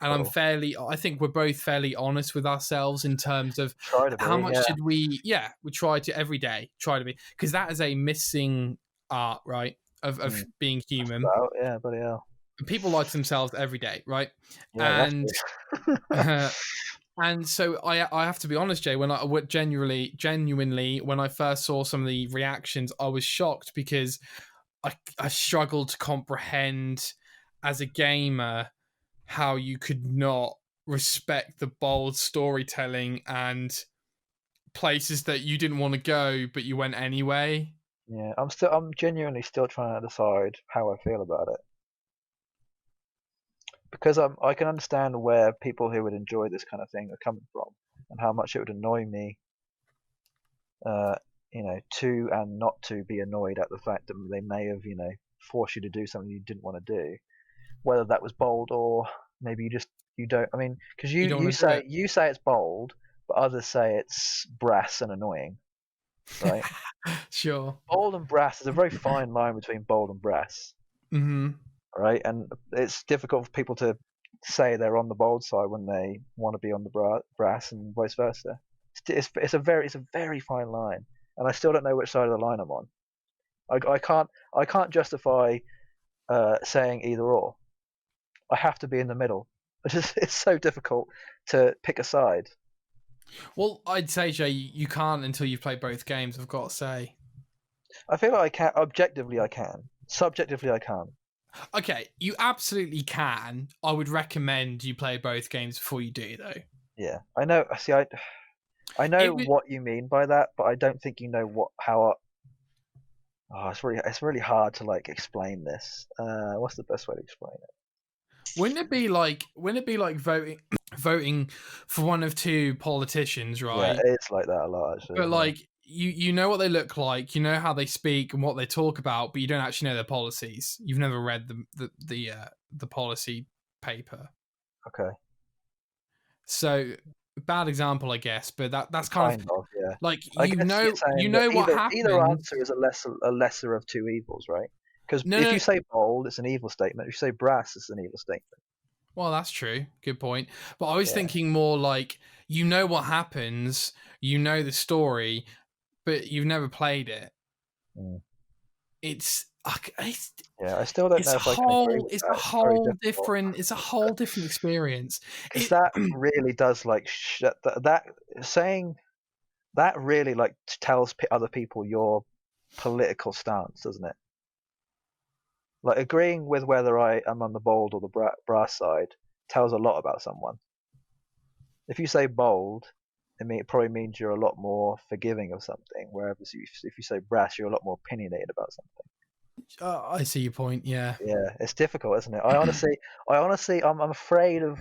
Speaker 1: and
Speaker 2: cool.
Speaker 1: I think we're both fairly honest with ourselves in terms of how much
Speaker 2: yeah.
Speaker 1: did we try to every day try to be, because that is a missing art, right, of being human.
Speaker 2: Yeah, bloody hell.
Speaker 1: People lie to themselves every day, right?
Speaker 2: Yeah,
Speaker 1: and and so I have to be honest, Jay, when I genuinely when I first saw some of the reactions, I was shocked because I struggled to comprehend as a gamer how you could not respect the bold storytelling and places that you didn't want to go but you went anyway.
Speaker 2: Yeah, I'm genuinely still trying to decide how I feel about it, because I can understand where people who would enjoy this kind of thing are coming from and how much it would annoy me, to and not to be annoyed at the fact that they may have, forced you to do something you didn't want to do, whether that was bold or maybe you don't. I mean, because
Speaker 1: You don't
Speaker 2: you
Speaker 1: want to do it.
Speaker 2: you say it's bold, but others say it's brass and annoying, right?
Speaker 1: Sure.
Speaker 2: Bold and brass is a very fine line between bold and brass, right? And it's difficult for people to say they're on the bold side when they want to be on the brass, and vice versa. It's a very fine line, and I still don't know which side of the line I'm on. I can't justify saying either or. I have to be in the middle. It's so difficult to pick a side.
Speaker 1: Well, I'd say, Jay, you can't until you've played both games, I've got to say.
Speaker 2: I feel like I can. Objectively, I can. Subjectively, I can't.
Speaker 1: Okay, you absolutely can. I would recommend you play both games before you do, though.
Speaker 2: Yeah, I know. See, I know what you mean by that, but I don't think you know how. Oh, it's really hard to like explain this. What's the best way to explain it?
Speaker 1: Wouldn't it be like voting for one of two politicians, right?
Speaker 2: Yeah, it's like that a lot, actually.
Speaker 1: But like you know what they look like, you know how they speak and what they talk about, but you don't actually know their policies. You've never read the policy paper.
Speaker 2: Okay.
Speaker 1: So bad example, I guess, but that's kind of
Speaker 2: yeah.
Speaker 1: like
Speaker 2: you
Speaker 1: know what happens.
Speaker 2: Either answer is a lesser of two evils, right? Because if you say bold, it's an evil statement. If you say brass, it's an evil statement.
Speaker 1: Well, that's true. Good point. But I was thinking more like, you know what happens, you know the story, but you've never played it.
Speaker 2: Mm.
Speaker 1: It's
Speaker 2: I still don't know if I can agree with
Speaker 1: it's
Speaker 2: that.
Speaker 1: It's a whole different experience.
Speaker 2: Because that really does like that saying that really like tells other people your political stance, doesn't it? Like agreeing with whether I am on the bold or the brass side tells a lot about someone. If you say bold, it probably means you're a lot more forgiving of something, whereas if you say brass, you're a lot more opinionated about something.
Speaker 1: I see your point. Yeah.
Speaker 2: Yeah, it's difficult, isn't it? I honestly, I'm afraid of.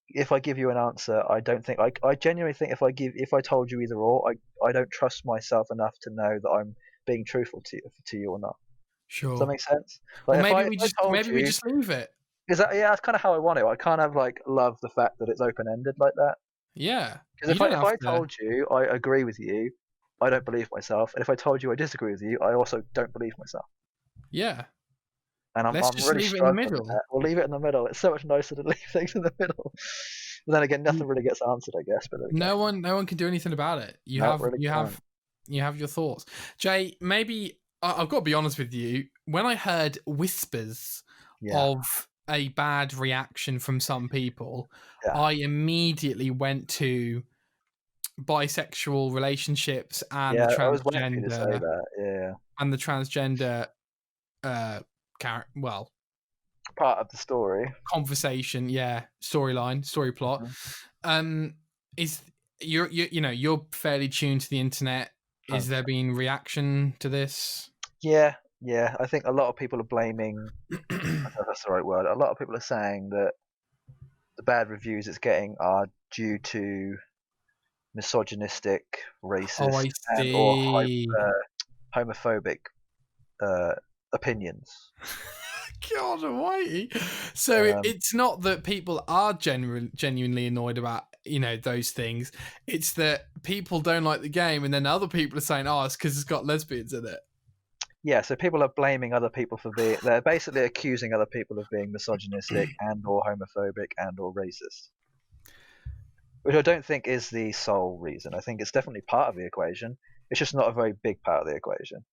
Speaker 2: If I give you an answer, I don't think I genuinely think if I told you either or, I don't trust myself enough to know that I'm being truthful to you or not.
Speaker 1: Sure.
Speaker 2: Does that make sense? Like
Speaker 1: well, maybe we just leave it.
Speaker 2: That's kind of how I want it. I kind of like love the fact that it's open ended like that.
Speaker 1: Yeah.
Speaker 2: Because if I told you I agree with you, I don't believe myself, and if I told you I disagree with you, I also don't believe myself.
Speaker 1: Yeah.
Speaker 2: And I'm really struggling with that. We'll leave it in the middle. It's so much nicer to leave things in the middle. But then again, nothing really gets answered, I guess. But
Speaker 1: no one can do anything about it. You have your thoughts, Jay. Maybe I've got to be honest with you. When I heard whispers of a bad reaction from some people,
Speaker 2: Yeah.
Speaker 1: I immediately went to bisexual relationships and
Speaker 2: Yeah, I was waiting for you to say that. Yeah.
Speaker 1: the transgender
Speaker 2: Part of the story.
Speaker 1: conversation, storyline, story plot. Is you're fairly tuned to the internet. Is there been reaction to this?
Speaker 2: Yeah. I think a lot of people are blaming. I don't know if that's the right word. A lot of people are saying that the bad reviews it's getting are due to misogynistic,
Speaker 1: Oh, I
Speaker 2: racist, and or
Speaker 1: see.
Speaker 2: homophobic opinions.
Speaker 1: God almighty. So it's not that people are genuinely annoyed about, those things. It's that people don't like the game, and then other people are saying, oh, it's because it's got lesbians in it.
Speaker 2: Yeah, so people are blaming other people for being... They're basically accusing other people of being misogynistic and or homophobic and or racist. Which I don't think is the sole reason. I think it's definitely part of the equation. It's just not a very big part of the equation.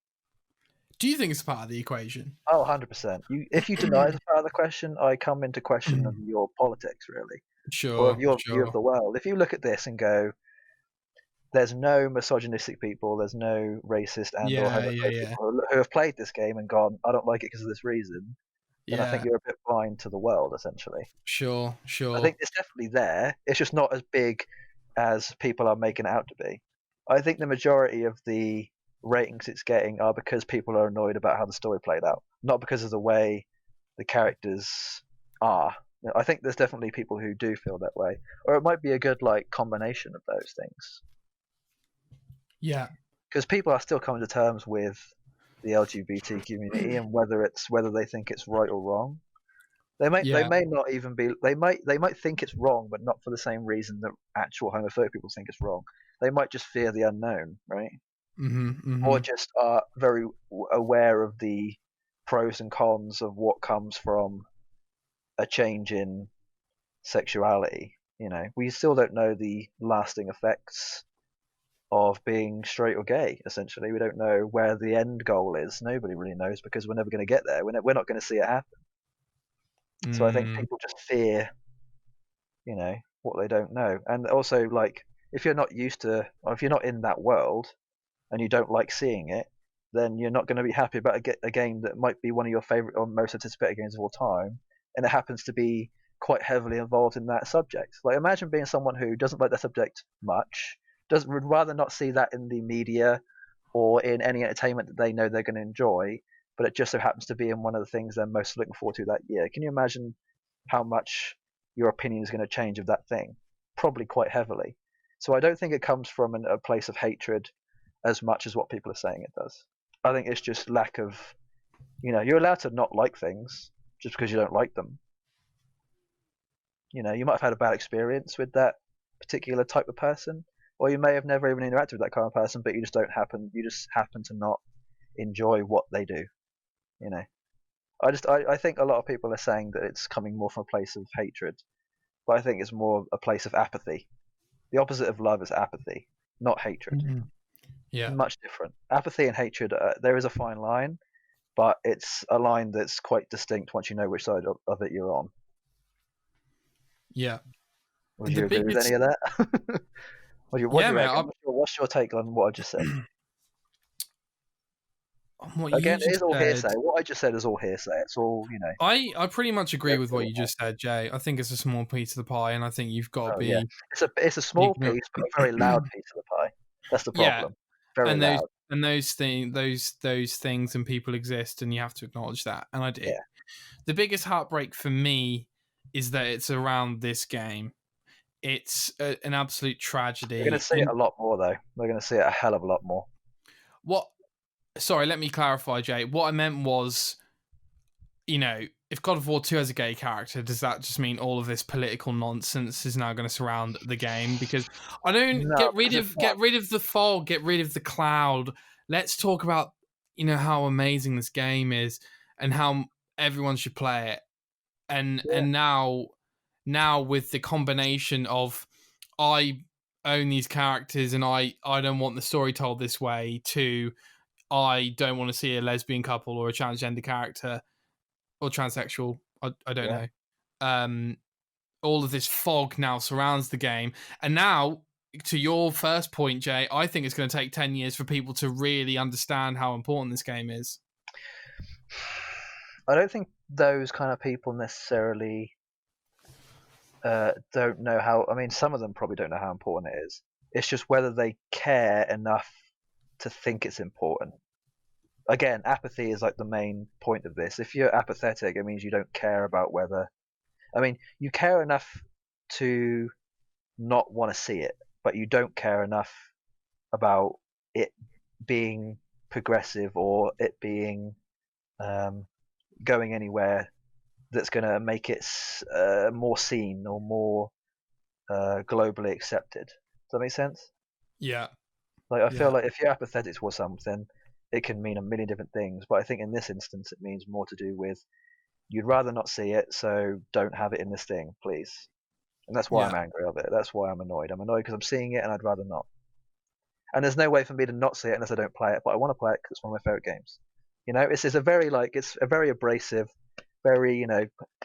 Speaker 1: Do you think it's part of the equation?
Speaker 2: Oh, 100%. If you deny it's part of the question, I come into question of your politics, really.
Speaker 1: Sure.
Speaker 2: Or of your view of the world. If you look at this and go, there's no misogynistic people, there's no racist and or homophobic people who have played this game and gone, I don't like it because of this reason, then I think you're a bit blind to the world, essentially.
Speaker 1: Sure.
Speaker 2: I think it's definitely there. It's just not as big as people are making it out to be. I think the majority of the ratings it's getting are because people are annoyed about how the story played out, not because of the way the characters are. I think there's definitely people who do feel that way, or it might be a good combination of those things.
Speaker 1: Yeah,
Speaker 2: because people are still coming to terms with the LGBT community and whether they think it's right or wrong. They may not even be they might think it's wrong, but not for the same reason that actual homophobic people think it's wrong. They might just fear the unknown, right? Or just are very aware of the pros and cons of what comes from a change in sexuality. We still don't know the lasting effects of being straight or gay. Essentially, we don't know where the end goal is. Nobody really knows because we're never going to get there. We're not going to see it happen. So I think people just fear, what they don't know. And also, if you're not used to, or if you're not in that world, and you don't like seeing it, then you're not going to be happy about a game that might be one of your favorite or most anticipated games of all time, and it happens to be quite heavily involved in that subject. Imagine being someone who doesn't like that subject much, would rather not see that in the media or in any entertainment that they know they're going to enjoy, but it just so happens to be in one of the things they're most looking forward to that year. Can you imagine how much your opinion is going to change of that thing? Probably quite heavily. So I don't think it comes from a place of hatred as much as what people are saying it does. I think it's just lack of, you're allowed to not like things just because you don't like them. You might have had a bad experience with that particular type of person, or you may have never even interacted with that kind of person, but you just happen to not enjoy what they do. I think a lot of people are saying that it's coming more from a place of hatred, but I think it's more a place of apathy. The opposite of love is apathy, not hatred.
Speaker 1: Yeah,
Speaker 2: much different. Apathy and hatred, there is a fine line, but it's a line that's quite distinct once you know which side of it you're on.
Speaker 1: Yeah.
Speaker 2: Would you agree with any of that? What do you reckon? What's your take on what I just said? Again, it is all hearsay. What I just said is all hearsay. It's all,
Speaker 1: I pretty much agree with what you just said, Jay. I think it's a small piece of the pie, and I think you've got to be.
Speaker 2: Yeah. It's a small piece, but a very loud piece of the pie. That's the problem. Very loud.
Speaker 1: And those things and people exist, and you have to acknowledge that. And I do.
Speaker 2: Yeah.
Speaker 1: The biggest heartbreak for me is that it's around this game. It's an absolute tragedy.
Speaker 2: You're going to see it a lot more, though. We're going to see it a hell of a lot more.
Speaker 1: Sorry, let me clarify, Jay. What I meant was, if God of War 2 has a gay character, does that just mean all of this political nonsense is now going to surround the game? Because I don't get rid of the fog, get rid of the cloud. Let's talk about, how amazing this game is and how everyone should play it. And now with the combination of I own these characters and I don't want the story told this way, to I don't want to see a lesbian couple or a transgender character or transsexual I don't
Speaker 2: Yeah.
Speaker 1: know. All of this fog now surrounds the game, and now, to your first point, Jay, I think it's going to take 10 years for people to really understand how important this game is.
Speaker 2: I don't think those kind of people necessarily don't know how. I mean, some of them probably don't know how important it is. It's just whether they care enough to think it's important. Again, apathy is like the main point of this. If you're apathetic, it means you don't care about whether. I mean, you care enough to not want to see it, but you don't care enough about it being progressive or it being going anywhere that's going to make it more seen or more globally accepted. Does that make sense?
Speaker 1: Yeah.
Speaker 2: Like I feel
Speaker 1: Yeah.
Speaker 2: like if you're apathetic towards something, it can mean a million different things. But I think in this instance, it means more to do with you'd rather not see it, so don't have it in this thing, please. And that's why
Speaker 1: Yeah.
Speaker 2: I'm angry of it. That's why I'm annoyed. I'm annoyed because I'm seeing it and I'd rather not. And there's no way for me to not see it unless I don't play it. But I want to play it because it's one of my favorite games. You know, it's a very it's a very abrasive, very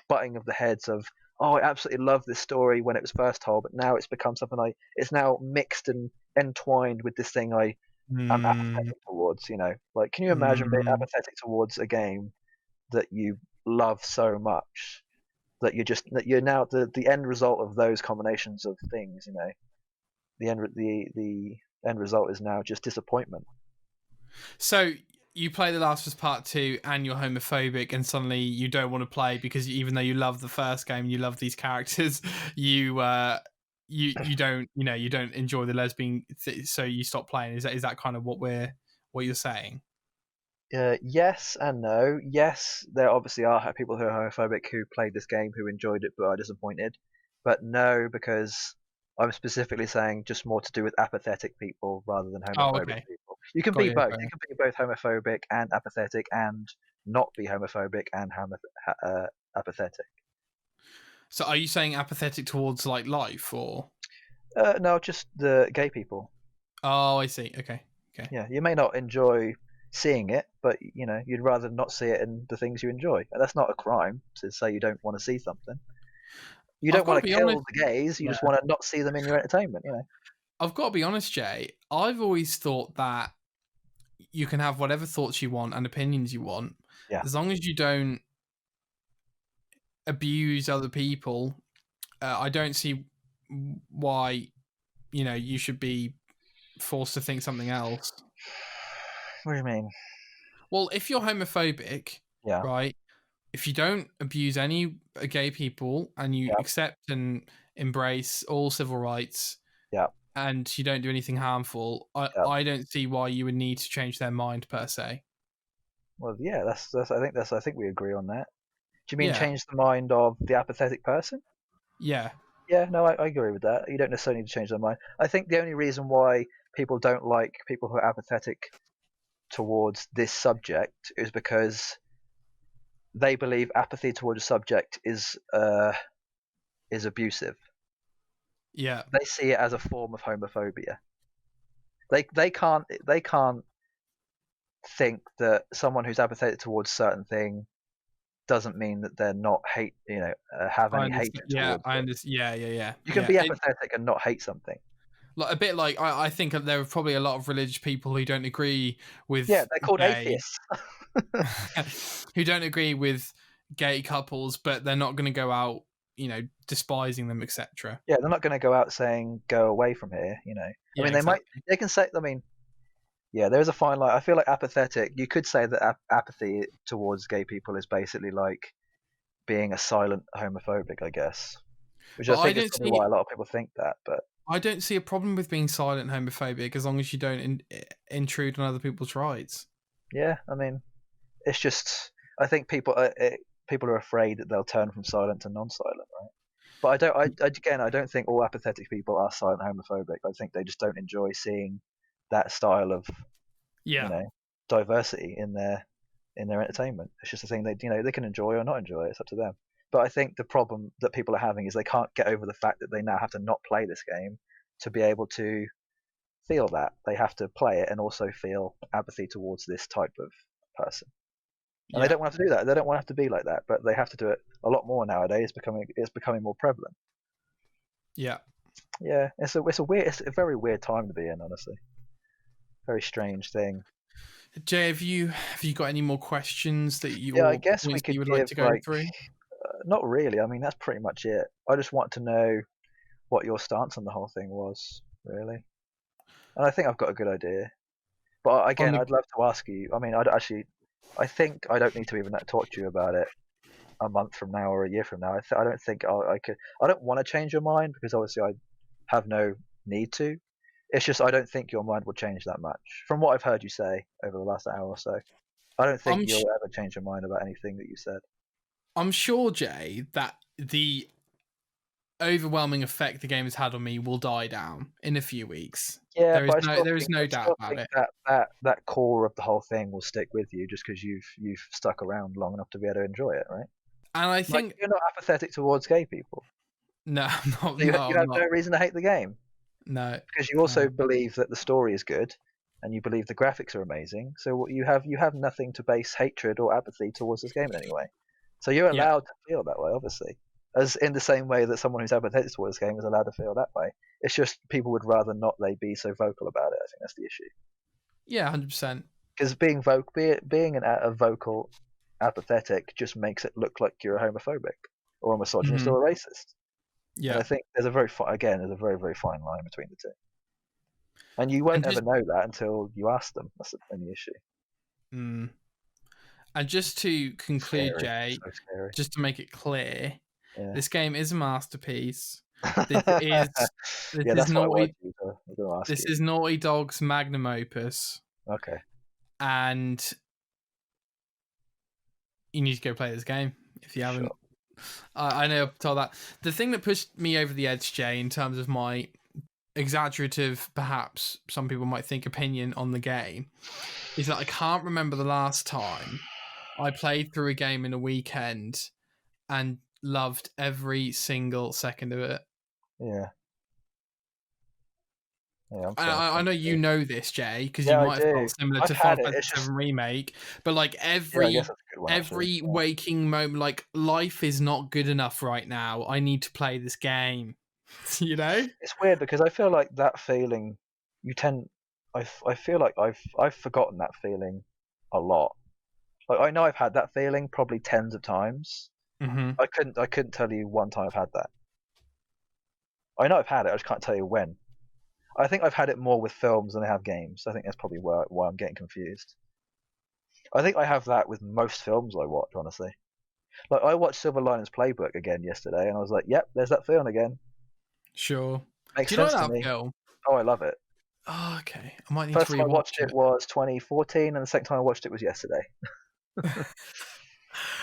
Speaker 2: butting of the heads of oh I absolutely love this story when it was first told, but now it's become something it's now mixed and entwined with this thing I'm
Speaker 1: Mm,
Speaker 2: apathetic towards. Like can you imagine being
Speaker 1: mm.
Speaker 2: apathetic towards a game that you love so much that you're now the end result of those combinations of things. The end result is now just disappointment.
Speaker 1: So you play The Last of Us Part 2 and you're homophobic, and suddenly you don't want to play because even though you love the first game, you love these characters, you don't you don't enjoy the lesbian, so you stop playing. Is that kind of what you're saying?
Speaker 2: Yes and no. Yes, there obviously are people who are homophobic who played this game who enjoyed it but are disappointed. But no, because I'm specifically saying just more to do with apathetic people rather than
Speaker 1: Oh,
Speaker 2: homophobic
Speaker 1: okay,
Speaker 2: people. You can
Speaker 1: got
Speaker 2: be
Speaker 1: you.
Speaker 2: both. You can be both homophobic and apathetic and not be homophobic and apathetic.
Speaker 1: So are you saying apathetic towards like life, or?
Speaker 2: No, just the gay people.
Speaker 1: Oh, I see. Okay, okay.
Speaker 2: Yeah, you may not enjoy seeing it, but you'd rather not see it in the things you enjoy. And that's not a crime to say you don't want to see something. You
Speaker 1: I've
Speaker 2: don't
Speaker 1: got to
Speaker 2: want to
Speaker 1: be
Speaker 2: kill
Speaker 1: honest.
Speaker 2: the gays. You
Speaker 1: Yeah.
Speaker 2: just want to not see them in your entertainment.
Speaker 1: I've got to be honest, Jay. I've always thought that you can have whatever thoughts you want and opinions you want,
Speaker 2: Yeah.
Speaker 1: as long as you don't abuse other people. I don't see why you should be forced to think something else.
Speaker 2: What do you mean?
Speaker 1: Well, if you're homophobic,
Speaker 2: Yeah.
Speaker 1: right? If you don't abuse any gay people and you
Speaker 2: Yeah.
Speaker 1: accept and embrace all civil rights
Speaker 2: Yeah.
Speaker 1: and you don't do anything harmful,
Speaker 2: Yeah.
Speaker 1: I don't see why you would need to change their mind per se.
Speaker 2: Well, yeah. I think we agree on that. Do you mean
Speaker 1: Yeah,
Speaker 2: change the mind of the apathetic person?
Speaker 1: yeah.
Speaker 2: Yeah. No, I agree with that. You don't necessarily need to change their mind. I think the only reason why people don't like people who are apathetic towards this subject is because they believe apathy towards a subject is abusive.
Speaker 1: Yeah,
Speaker 2: They see it as a form of homophobia. They can't think that someone who's apathetic towards certain thing doesn't mean that they're not have
Speaker 1: I
Speaker 2: any
Speaker 1: understand.
Speaker 2: hatred
Speaker 1: Yeah,
Speaker 2: towards
Speaker 1: I
Speaker 2: it.
Speaker 1: understand. Yeah, yeah, yeah,
Speaker 2: You can
Speaker 1: yeah.
Speaker 2: be apathetic and not hate something.
Speaker 1: Like a bit like I think there are probably a lot of religious people who don't agree
Speaker 2: Yeah,
Speaker 1: with
Speaker 2: they're called
Speaker 1: gay,
Speaker 2: atheists.
Speaker 1: who don't agree with gay couples, but they're not going to go out, despising them, etc.
Speaker 2: Yeah, they're not going to go out saying "go away from here." I
Speaker 1: Yeah,
Speaker 2: mean,
Speaker 1: exactly.
Speaker 2: they can say. I mean, yeah, there is a fine line. I feel like apathetic. You could say that apathy towards gay people is basically like being a silent homophobic, I guess. Which I
Speaker 1: But
Speaker 2: think is probably why a lot of people think that. But
Speaker 1: I don't see a problem with being silent homophobic as long as you don't intrude on other people's rights.
Speaker 2: yeah, I mean, it's just I think people are afraid that they'll turn from silent to non-silent, right? But I don't. Again, I don't think all apathetic people are silent homophobic. I think they just don't enjoy seeing that style of you
Speaker 1: Yeah.
Speaker 2: know diversity in their entertainment. It's just a thing they can enjoy or not enjoy. It's up to them. But I think the problem that people are having is they can't get over the fact that they now have to not play this game to be able to feel that. They have to play it and also feel apathy towards this type of person. And they don't want to do that. They don't want to have to be like that, but they have to do it a lot more nowadays. It's becoming more prevalent.
Speaker 1: Yeah.
Speaker 2: Yeah, it's a very weird time to be in, honestly. Very strange thing.
Speaker 1: Jay, have you got any more questions that you
Speaker 2: I guess we could
Speaker 1: you would
Speaker 2: give
Speaker 1: like to go through?
Speaker 2: Not really. I mean, that's pretty much it. I just want to know what your stance on the whole thing was, really. And I think I've got a good idea. But again, I'd love to ask you. I mean, I think I don't need to even talk to you about it a month from now or a year from now. I don't think I could. I don't want to change your mind because obviously I have no need to. It's just I don't think your mind will change that much. From what I've heard you say over the last hour or so, I don't think you'll ever change your mind about anything that you said.
Speaker 1: I'm sure, Jay, that the overwhelming effect the game has had on me will die down in a few weeks.
Speaker 2: Yeah,
Speaker 1: there is no doubt about it.
Speaker 2: That core of the whole thing will stick with you just because you've stuck around long enough to be able to enjoy it, right?
Speaker 1: And I think
Speaker 2: you're not apathetic towards gay people.
Speaker 1: No, not.
Speaker 2: So you have no reason to hate the game.
Speaker 1: No,
Speaker 2: because you also believe that the story is good, and you believe the graphics are amazing. So you have nothing to base hatred or apathy towards this game in any way. So you're allowed to feel that way, obviously, as in the same way that someone who's apathetic towards this game is allowed to feel that way. It's just people would rather not they be so vocal about it. I think that's the issue.
Speaker 1: Yeah, 100%.
Speaker 2: Because being a vocal apathetic just makes it look like you're a homophobic or a misogynist or a racist. Yeah, and I think there's a very very fine line between the two, and you won't ever know that until you ask them. That's the only issue.
Speaker 1: And just to conclude, Jay, just to make it clear, this game is a masterpiece. This is Naughty Dog's magnum opus.
Speaker 2: Okay.
Speaker 1: And you need to go play this game if you haven't. Sure. I know I've told that. The thing that pushed me over the edge, Jay, in terms of my exaggerative, perhaps some people might think, opinion on the game, is that I can't remember the last time I played through a game in a weekend and loved every single second of it.
Speaker 2: Yeah.
Speaker 1: Yeah, I know you know this, Jay, because you might have felt similar to Final Fantasy VII Remake. But like every waking moment, like life is not good enough right now. I need to play this game. You know,
Speaker 2: it's weird because I feel like that feeling. I feel like I've forgotten that feeling a lot. Like I know I've had that feeling probably tens of times.
Speaker 1: Mm-hmm.
Speaker 2: I couldn't tell you one time I've had that. I know I've had it. I just can't tell you when. I think I've had it more with films than I have games. I think that's probably why I'm getting confused. I think I have that with most films I watch, honestly. Like I watched Silver Linings Playbook again yesterday, and I was like, "Yep, there's that film again."
Speaker 1: Sure.
Speaker 2: Makes sense to me.
Speaker 1: Film?
Speaker 2: Oh, I love it.
Speaker 1: Oh, okay. I might need
Speaker 2: First
Speaker 1: to
Speaker 2: time I watched it was 2014, and the second time I watched it was yesterday.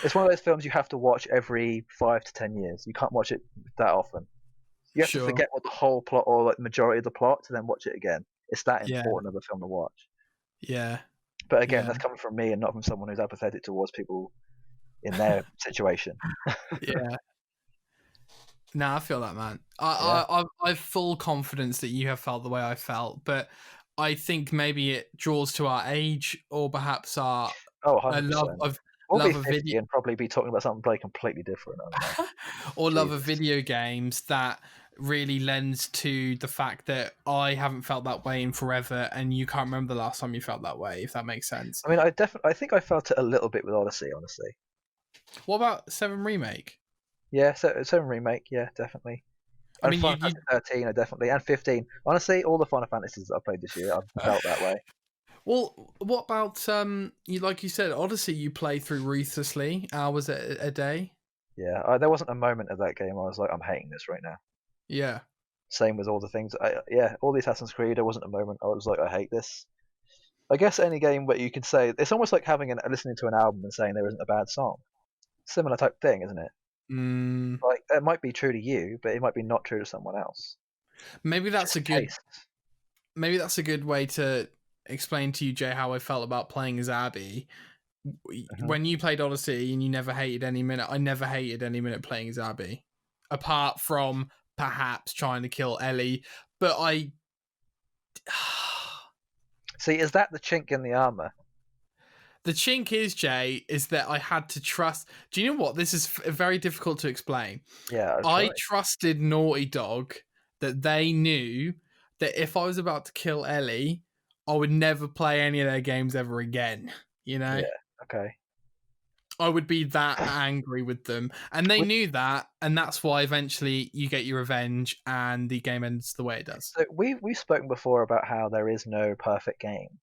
Speaker 2: It's one of those films you have to watch every 5 to 10 years. You can't watch it that often. You have to forget what the whole plot or like majority of the plot to then watch it again. It's that important of a film to watch.
Speaker 1: Yeah.
Speaker 2: But again, that's coming from me and not from someone who's apathetic towards people in their situation.
Speaker 1: Yeah. No, I feel that, man. I've full confidence that you have felt the way I felt, but I think maybe it draws to our age or perhaps our love of
Speaker 2: video and probably be talking about something completely different.
Speaker 1: Or love of video games that really lends to the fact that I haven't felt that way in forever, and you can't remember the last time you felt that way, if that makes sense.
Speaker 2: I mean, I think I felt it a little bit with Odyssey, honestly.
Speaker 1: What about 7 Remake?
Speaker 2: Yeah, 7 Remake, yeah, definitely. And Final Fantasy 13, I definitely, and 15. Honestly, all the Final Fantasies that I played this year, I've felt that way.
Speaker 1: Well, what about you? Like you said, Odyssey, you play through ruthlessly, hours a day.
Speaker 2: Yeah, there wasn't a moment of that game I was like, I'm hating this right now.
Speaker 1: Yeah.
Speaker 2: Same with all the things. All the Assassin's Creed, there wasn't a moment I was like, I hate this. I guess any game where you could say it's almost like listening to an album and saying there isn't a bad song. Similar type thing, isn't it? Like it might be true to you, but it might be not true to someone else.
Speaker 1: Maybe that's Maybe that's a good way to explain to you, Jay, how I felt about playing as Abby. When you played Odyssey and you never hated any minute, I never hated any minute playing as Abby, apart from perhaps trying to kill Ellie. But I
Speaker 2: see, is that the chink in the armor?
Speaker 1: The chink is, Jay, is that I had to trust. Do you know what? This is very difficult to explain.
Speaker 2: Yeah, I've
Speaker 1: I
Speaker 2: tried.
Speaker 1: trusted Naughty Dog that they knew that if I was about to kill Ellie, I would never play any of their games ever again. You know?
Speaker 2: Yeah, okay.
Speaker 1: I would be that angry with them. And they
Speaker 2: We,
Speaker 1: knew that, and that's why eventually you get your revenge and the game ends the way it does.
Speaker 2: so we've spoken before about how there is no perfect game.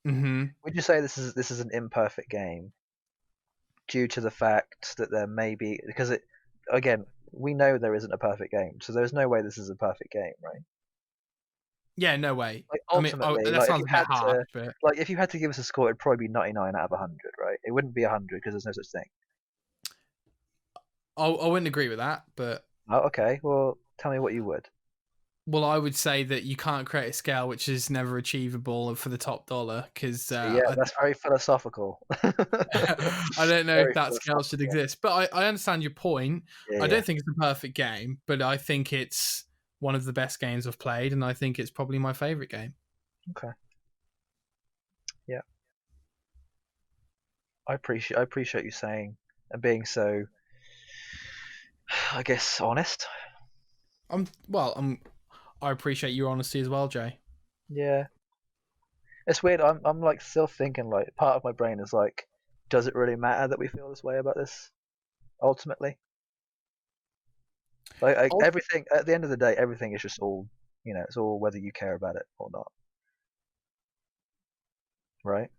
Speaker 1: Mm-hmm.
Speaker 2: Would you say this is an imperfect game due to the fact that there may be, because it, again, we know there isn't a perfect game, so there's no way this is a perfect game, right?
Speaker 1: Yeah, no way.
Speaker 2: Like
Speaker 1: I mean,
Speaker 2: ultimately,
Speaker 1: that
Speaker 2: like if
Speaker 1: sounds
Speaker 2: you
Speaker 1: a bit
Speaker 2: had
Speaker 1: harsh,
Speaker 2: to,
Speaker 1: but
Speaker 2: like if you had to give us a score, it'd probably be 99 out of 100, right? It wouldn't be 100 because there's no such thing.
Speaker 1: I wouldn't agree with that. But
Speaker 2: Oh, okay. Well, tell me what you would.
Speaker 1: well, I would say that you can't create a scale which is never achievable for the top dollar because
Speaker 2: Yeah, that's very philosophical.
Speaker 1: I don't know if
Speaker 2: Very
Speaker 1: that scale should
Speaker 2: philosophical.
Speaker 1: exist. But I understand your point.
Speaker 2: Yeah,
Speaker 1: I
Speaker 2: yeah.
Speaker 1: don't think it's a perfect game, but I think it's one of the best games I've played, and I think it's probably my favorite game.
Speaker 2: Okay. Yeah. I appreciate you saying and being so, I guess, honest.
Speaker 1: I appreciate your honesty as well, Jay.
Speaker 2: Yeah. It's weird. I'm like still thinking like part of my brain is like, does it really matter that we feel this way about this ultimately? Like everything at the end of the day, everything is just all it's all whether you care about it or not, right?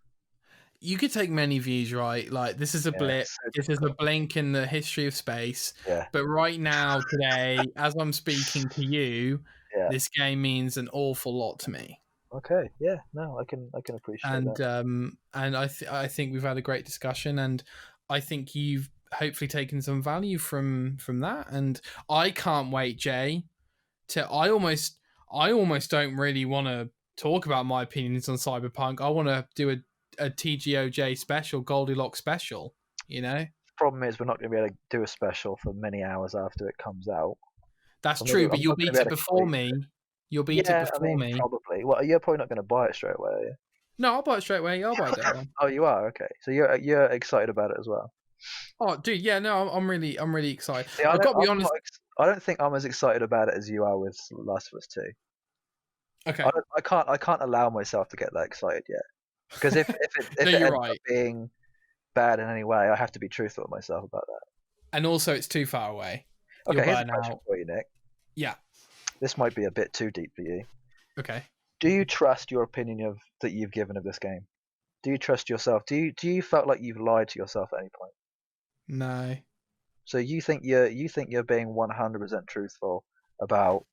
Speaker 1: You could take many views, right? Like this is a
Speaker 2: Yeah,
Speaker 1: blip.
Speaker 2: it's so
Speaker 1: This is a
Speaker 2: difficult.
Speaker 1: blink in the history of space.
Speaker 2: Yeah,
Speaker 1: But right now, today, as I'm speaking to you,
Speaker 2: yeah.
Speaker 1: this game means an awful lot to me.
Speaker 2: Okay, yeah. No, I can appreciate that.
Speaker 1: And I think we've had a great discussion, and I think you've hopefully taken some value from that. And I can't wait, Jay. To I almost don't really want to talk about my opinions on Cyberpunk. I want to do a TGOJ special, Goldilocks special. You know,
Speaker 2: Problem is, we're not going to be able to do a special for many hours after it comes out.
Speaker 1: that's
Speaker 2: I'm
Speaker 1: true. But
Speaker 2: not
Speaker 1: you'll
Speaker 2: going to
Speaker 1: beat
Speaker 2: be
Speaker 1: it
Speaker 2: able to
Speaker 1: before
Speaker 2: complete.
Speaker 1: me. You'll beat it
Speaker 2: Yeah, I
Speaker 1: before
Speaker 2: mean,
Speaker 1: me.
Speaker 2: probably. Well, you're probably not going to buy it straight away, are you?
Speaker 1: No, I'll buy it straight away. I'll buy it day one.
Speaker 2: Oh, you are. Okay, so you're excited about it as well.
Speaker 1: Oh, dude, yeah, no, I'm really excited.
Speaker 2: See,
Speaker 1: I've got to be honest.
Speaker 2: I don't think I'm as excited about it as you are with Last of Us 2.
Speaker 1: Okay.
Speaker 2: I can't allow myself to get that excited yet. Because
Speaker 1: No,
Speaker 2: if it
Speaker 1: you're
Speaker 2: ends up
Speaker 1: right.
Speaker 2: being bad in any way, I have to be truthful with myself about that.
Speaker 1: And also, it's too far away. You'll
Speaker 2: Okay, here's a
Speaker 1: burn
Speaker 2: question
Speaker 1: out.
Speaker 2: for you, Nick.
Speaker 1: Yeah.
Speaker 2: This might be a bit too deep for you.
Speaker 1: Okay.
Speaker 2: Do you trust your opinion that you've given of this game? Do you trust yourself? Do you felt like you've lied to yourself at any point?
Speaker 1: No.
Speaker 2: So you think you're being 100% truthful about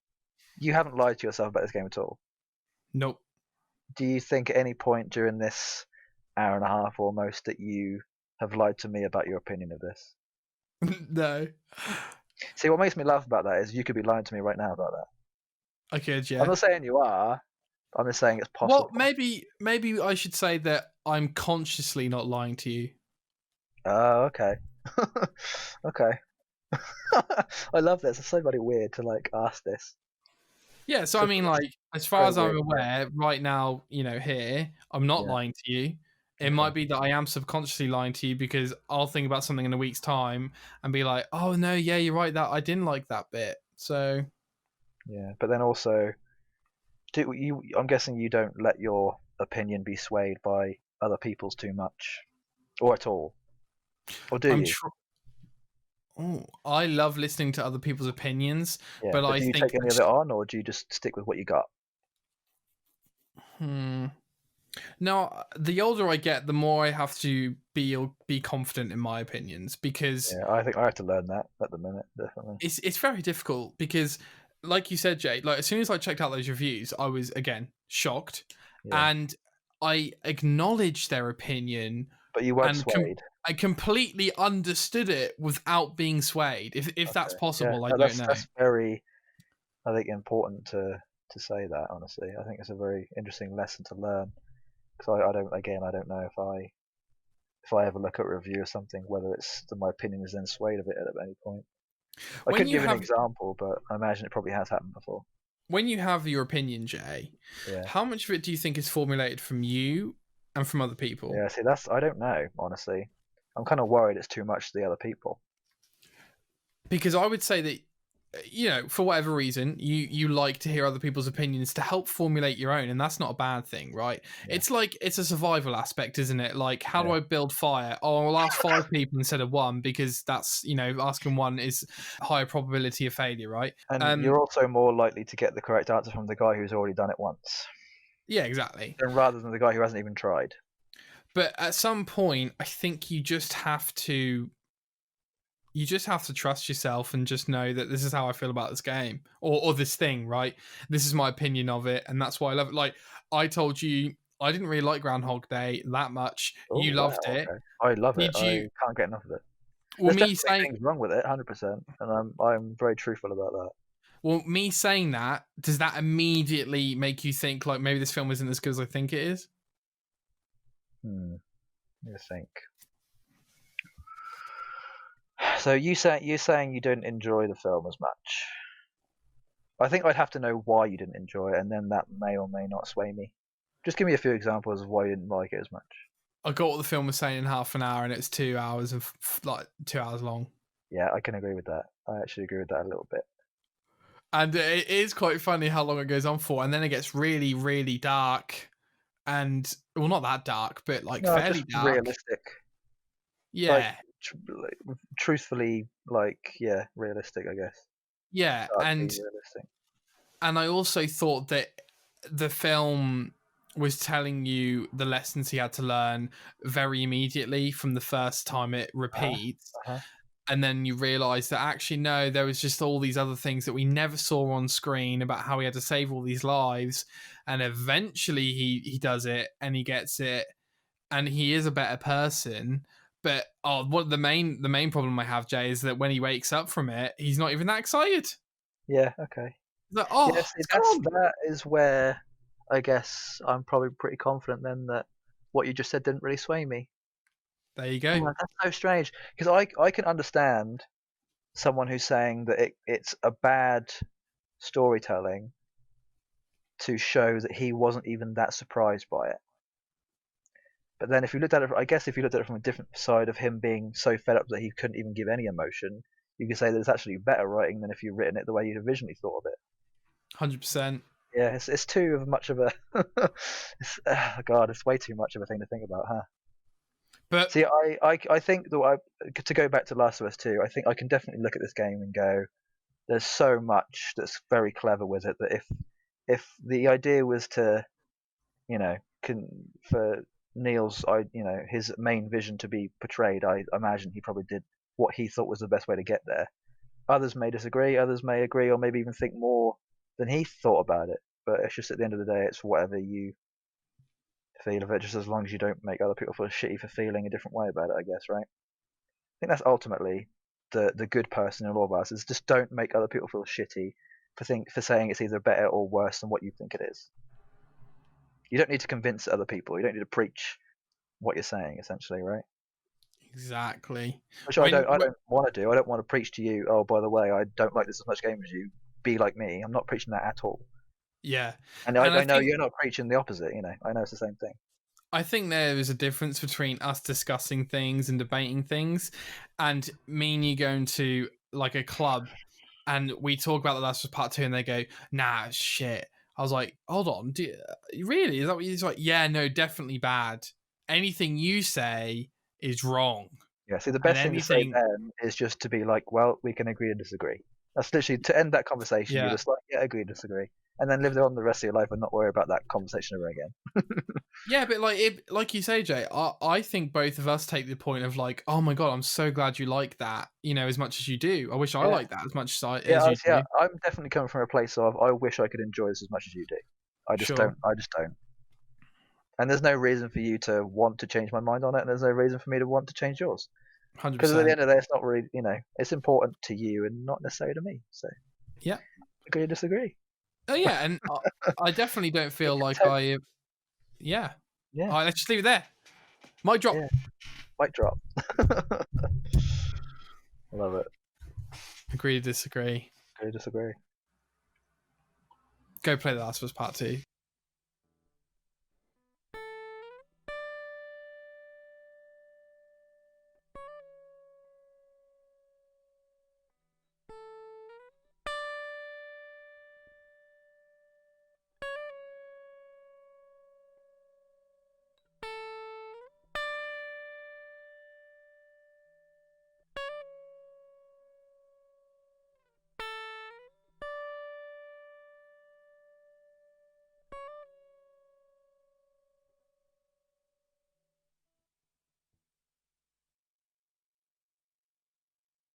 Speaker 2: you haven't lied to yourself about this game at all.
Speaker 1: Nope.
Speaker 2: Do you think at any point during this hour and a half almost that you have lied to me about your opinion of this?
Speaker 1: No.
Speaker 2: See, what makes me laugh about that is you could be lying to me right now about that.
Speaker 1: I could,
Speaker 2: I'm
Speaker 1: yeah.
Speaker 2: not saying you are. I'm just saying it's
Speaker 1: Well,
Speaker 2: possible.
Speaker 1: maybe I should say that I'm consciously not lying to you.
Speaker 2: Oh, okay. Okay. I love this. It's so bloody weird to like ask this.
Speaker 1: Yeah, so I
Speaker 2: Such
Speaker 1: mean,
Speaker 2: a
Speaker 1: like, as far
Speaker 2: very
Speaker 1: as I'm
Speaker 2: weird thing.
Speaker 1: aware, right now, here, I'm not
Speaker 2: Yeah.
Speaker 1: lying to you. It
Speaker 2: Okay.
Speaker 1: might be that I am subconsciously lying to you because I'll think about something in a week's time and be like, oh no, yeah, you're right, that I didn't like that bit. So
Speaker 2: Yeah, but then also, I'm guessing you don't let your opinion be swayed by other people's too much, or at all, or do
Speaker 1: I'm
Speaker 2: you?
Speaker 1: Oh, I love listening to other people's opinions,
Speaker 2: Yeah,
Speaker 1: but
Speaker 2: but
Speaker 1: I
Speaker 2: do you
Speaker 1: think
Speaker 2: take any of it on, or do you just stick with what you got?
Speaker 1: hmm. No, the older I get, the more I have to be confident in my opinions because
Speaker 2: Yeah, I think I have to learn that at the minute, definitely.
Speaker 1: it's very difficult because, like you said, Jay, like as soon as I checked out those reviews, I was again shocked,
Speaker 2: Yeah,
Speaker 1: and I acknowledged their opinion
Speaker 2: but you weren't
Speaker 1: and
Speaker 2: swayed.
Speaker 1: I completely understood it without being swayed. If that's
Speaker 2: Okay. Yeah,
Speaker 1: possible, I
Speaker 2: no,
Speaker 1: don't
Speaker 2: that's
Speaker 1: know.
Speaker 2: that's very, I think, important to say that. Honestly, I think it's a very interesting lesson to learn. Because I don't know if I ever look at a review or something, whether it's that my opinion is then swayed a bit at any point. I
Speaker 1: When
Speaker 2: couldn't
Speaker 1: you
Speaker 2: give an
Speaker 1: have
Speaker 2: example, but I imagine it probably has happened before.
Speaker 1: when you have your opinion, Jay,
Speaker 2: Yeah.
Speaker 1: how much of it do you think is formulated from you? and from other people.
Speaker 2: Yeah, see, I don't know, honestly. I'm kind of worried it's too much to the other people.
Speaker 1: Because I would say that, for whatever reason, you like to hear other people's opinions to help formulate your own, and that's not a bad thing, right?
Speaker 2: Yeah.
Speaker 1: It's a survival aspect, isn't it? Like, how do
Speaker 2: Yeah.
Speaker 1: I build fire? Oh, I'll ask 5 people instead of 1, because that's, asking 1 is higher probability of failure, right?
Speaker 2: And you're also more likely to get the correct answer from the guy who's already done it once,
Speaker 1: Yeah, exactly.
Speaker 2: rather than the guy who hasn't even tried.
Speaker 1: But at some point, I think you just have to trust yourself and just know that this is how I feel about this game or this thing, right? This is my opinion of it, and that's why I love it. Like, I told you, I didn't really like Groundhog Day that much.
Speaker 2: Oh,
Speaker 1: You
Speaker 2: wow,
Speaker 1: loved it.
Speaker 2: okay. I love it.
Speaker 1: Did you?
Speaker 2: I can't get enough of it.
Speaker 1: Well,
Speaker 2: There's
Speaker 1: me
Speaker 2: definitely
Speaker 1: saying,
Speaker 2: things wrong with it, 100%, and I'm very truthful about that.
Speaker 1: well, me saying that, does that immediately make you think like maybe this film isn't as good as I think it is?
Speaker 2: You think. So you're saying you didn't enjoy the film as much. I think I'd have to know why you didn't enjoy it, and then that may or may not sway me. Just give me a few examples of why you didn't like it as much.
Speaker 1: I got what the film was saying in half an hour, and it's 2 hours of like 2 hours long.
Speaker 2: Yeah, I can agree with that. I actually agree with that a little bit.
Speaker 1: And it is quite funny how long it goes on for, and then it gets really, really dark, and well, not that dark, but like fairly dark,
Speaker 2: realistic.
Speaker 1: Yeah,
Speaker 2: like, truthfully, yeah, realistic, I guess.
Speaker 1: Yeah, and I also thought that the film was telling you the lessons he had to learn very immediately from the first time it repeats. And then you realise that actually, no, there was just all these other things that we never saw on screen about how he had to save all these lives. And eventually he does it and he gets it and he is a better person. But what the main problem I have, Jay, is that when he wakes up from it, he's not even that excited.
Speaker 2: Yeah, okay.
Speaker 1: He's like, oh,
Speaker 2: yes, that is where I guess I'm probably pretty confident then that what you just said didn't really sway me.
Speaker 1: There you go.
Speaker 2: Oh, that's so strange because I can understand someone who's saying that it's a bad storytelling to show that he wasn't even that surprised by it. But then if you looked at it, I guess if you looked at it from a different side of him being so fed up that he couldn't even give any emotion, you could say that it's actually better writing than if you'd written it the way you'd originally thought of it.
Speaker 1: 100%.
Speaker 2: Yeah, it's too much of a. God, it's way too much of a thing to think about, huh?
Speaker 1: But
Speaker 2: see, I think that to go back to Last of Us 2, I think I can definitely look at this game and go, there's so much that's very clever with it that if the idea was to, for Neil's, his main vision to be portrayed, I imagine he probably did what he thought was the best way to get there. Others may disagree, others may agree, or maybe even think more than he thought about it. But it's just at the end of the day, it's whatever you feel of it, just as long as you don't make other people feel shitty for feeling a different way about it, I guess, right? I think that's ultimately the good person in all of us, is just don't make other people feel shitty for saying it's either better or worse than what you think it is. You don't need to convince other people. You don't need to preach what you're saying, essentially, right?
Speaker 1: Exactly.
Speaker 2: Which I don't want to do. I don't want to preach to you, oh, by the way, I don't like this as much game as you. Be like me. I'm not preaching that at all.
Speaker 1: Yeah.
Speaker 2: And I know you're not preaching the opposite, I know it's the same thing.
Speaker 1: I think there is a difference between us discussing things and debating things and me and you going to like a club and we talk about The Last of Us Part 2 and they go, nah, shit. I was like, hold on, really? Is that what he's like? Yeah, no, definitely bad. Anything you say is wrong.
Speaker 2: Yeah, see, the best thing to say then is just to be like, well, we can agree and disagree. That's literally, to end that conversation, you're just like, yeah, agree, disagree. And then live on the rest of your life and not worry about that conversation ever again.
Speaker 1: Yeah, but like you say, Jay, I think both of us take the point of like, oh my god, I'm so glad you like that, as much as you do. I wish I liked that as much as you do.
Speaker 2: I'm definitely coming from a place of I wish I could enjoy this as much as you do. I just don't. And there's no reason for you to want to change my mind on it, and there's no reason for me to want to change yours.
Speaker 1: 100%.
Speaker 2: Because at the end of the day, it's not really, it's important to you and not necessarily to me. So
Speaker 1: yeah,
Speaker 2: agree or disagree.
Speaker 1: Oh yeah, and I definitely don't feel like I. Yeah. All right, let's just leave it there. Mic drop.
Speaker 2: Yeah. Mic drop. I love it.
Speaker 1: Agree to disagree.
Speaker 2: Agree to disagree.
Speaker 1: Go play The Last of Us Part 2.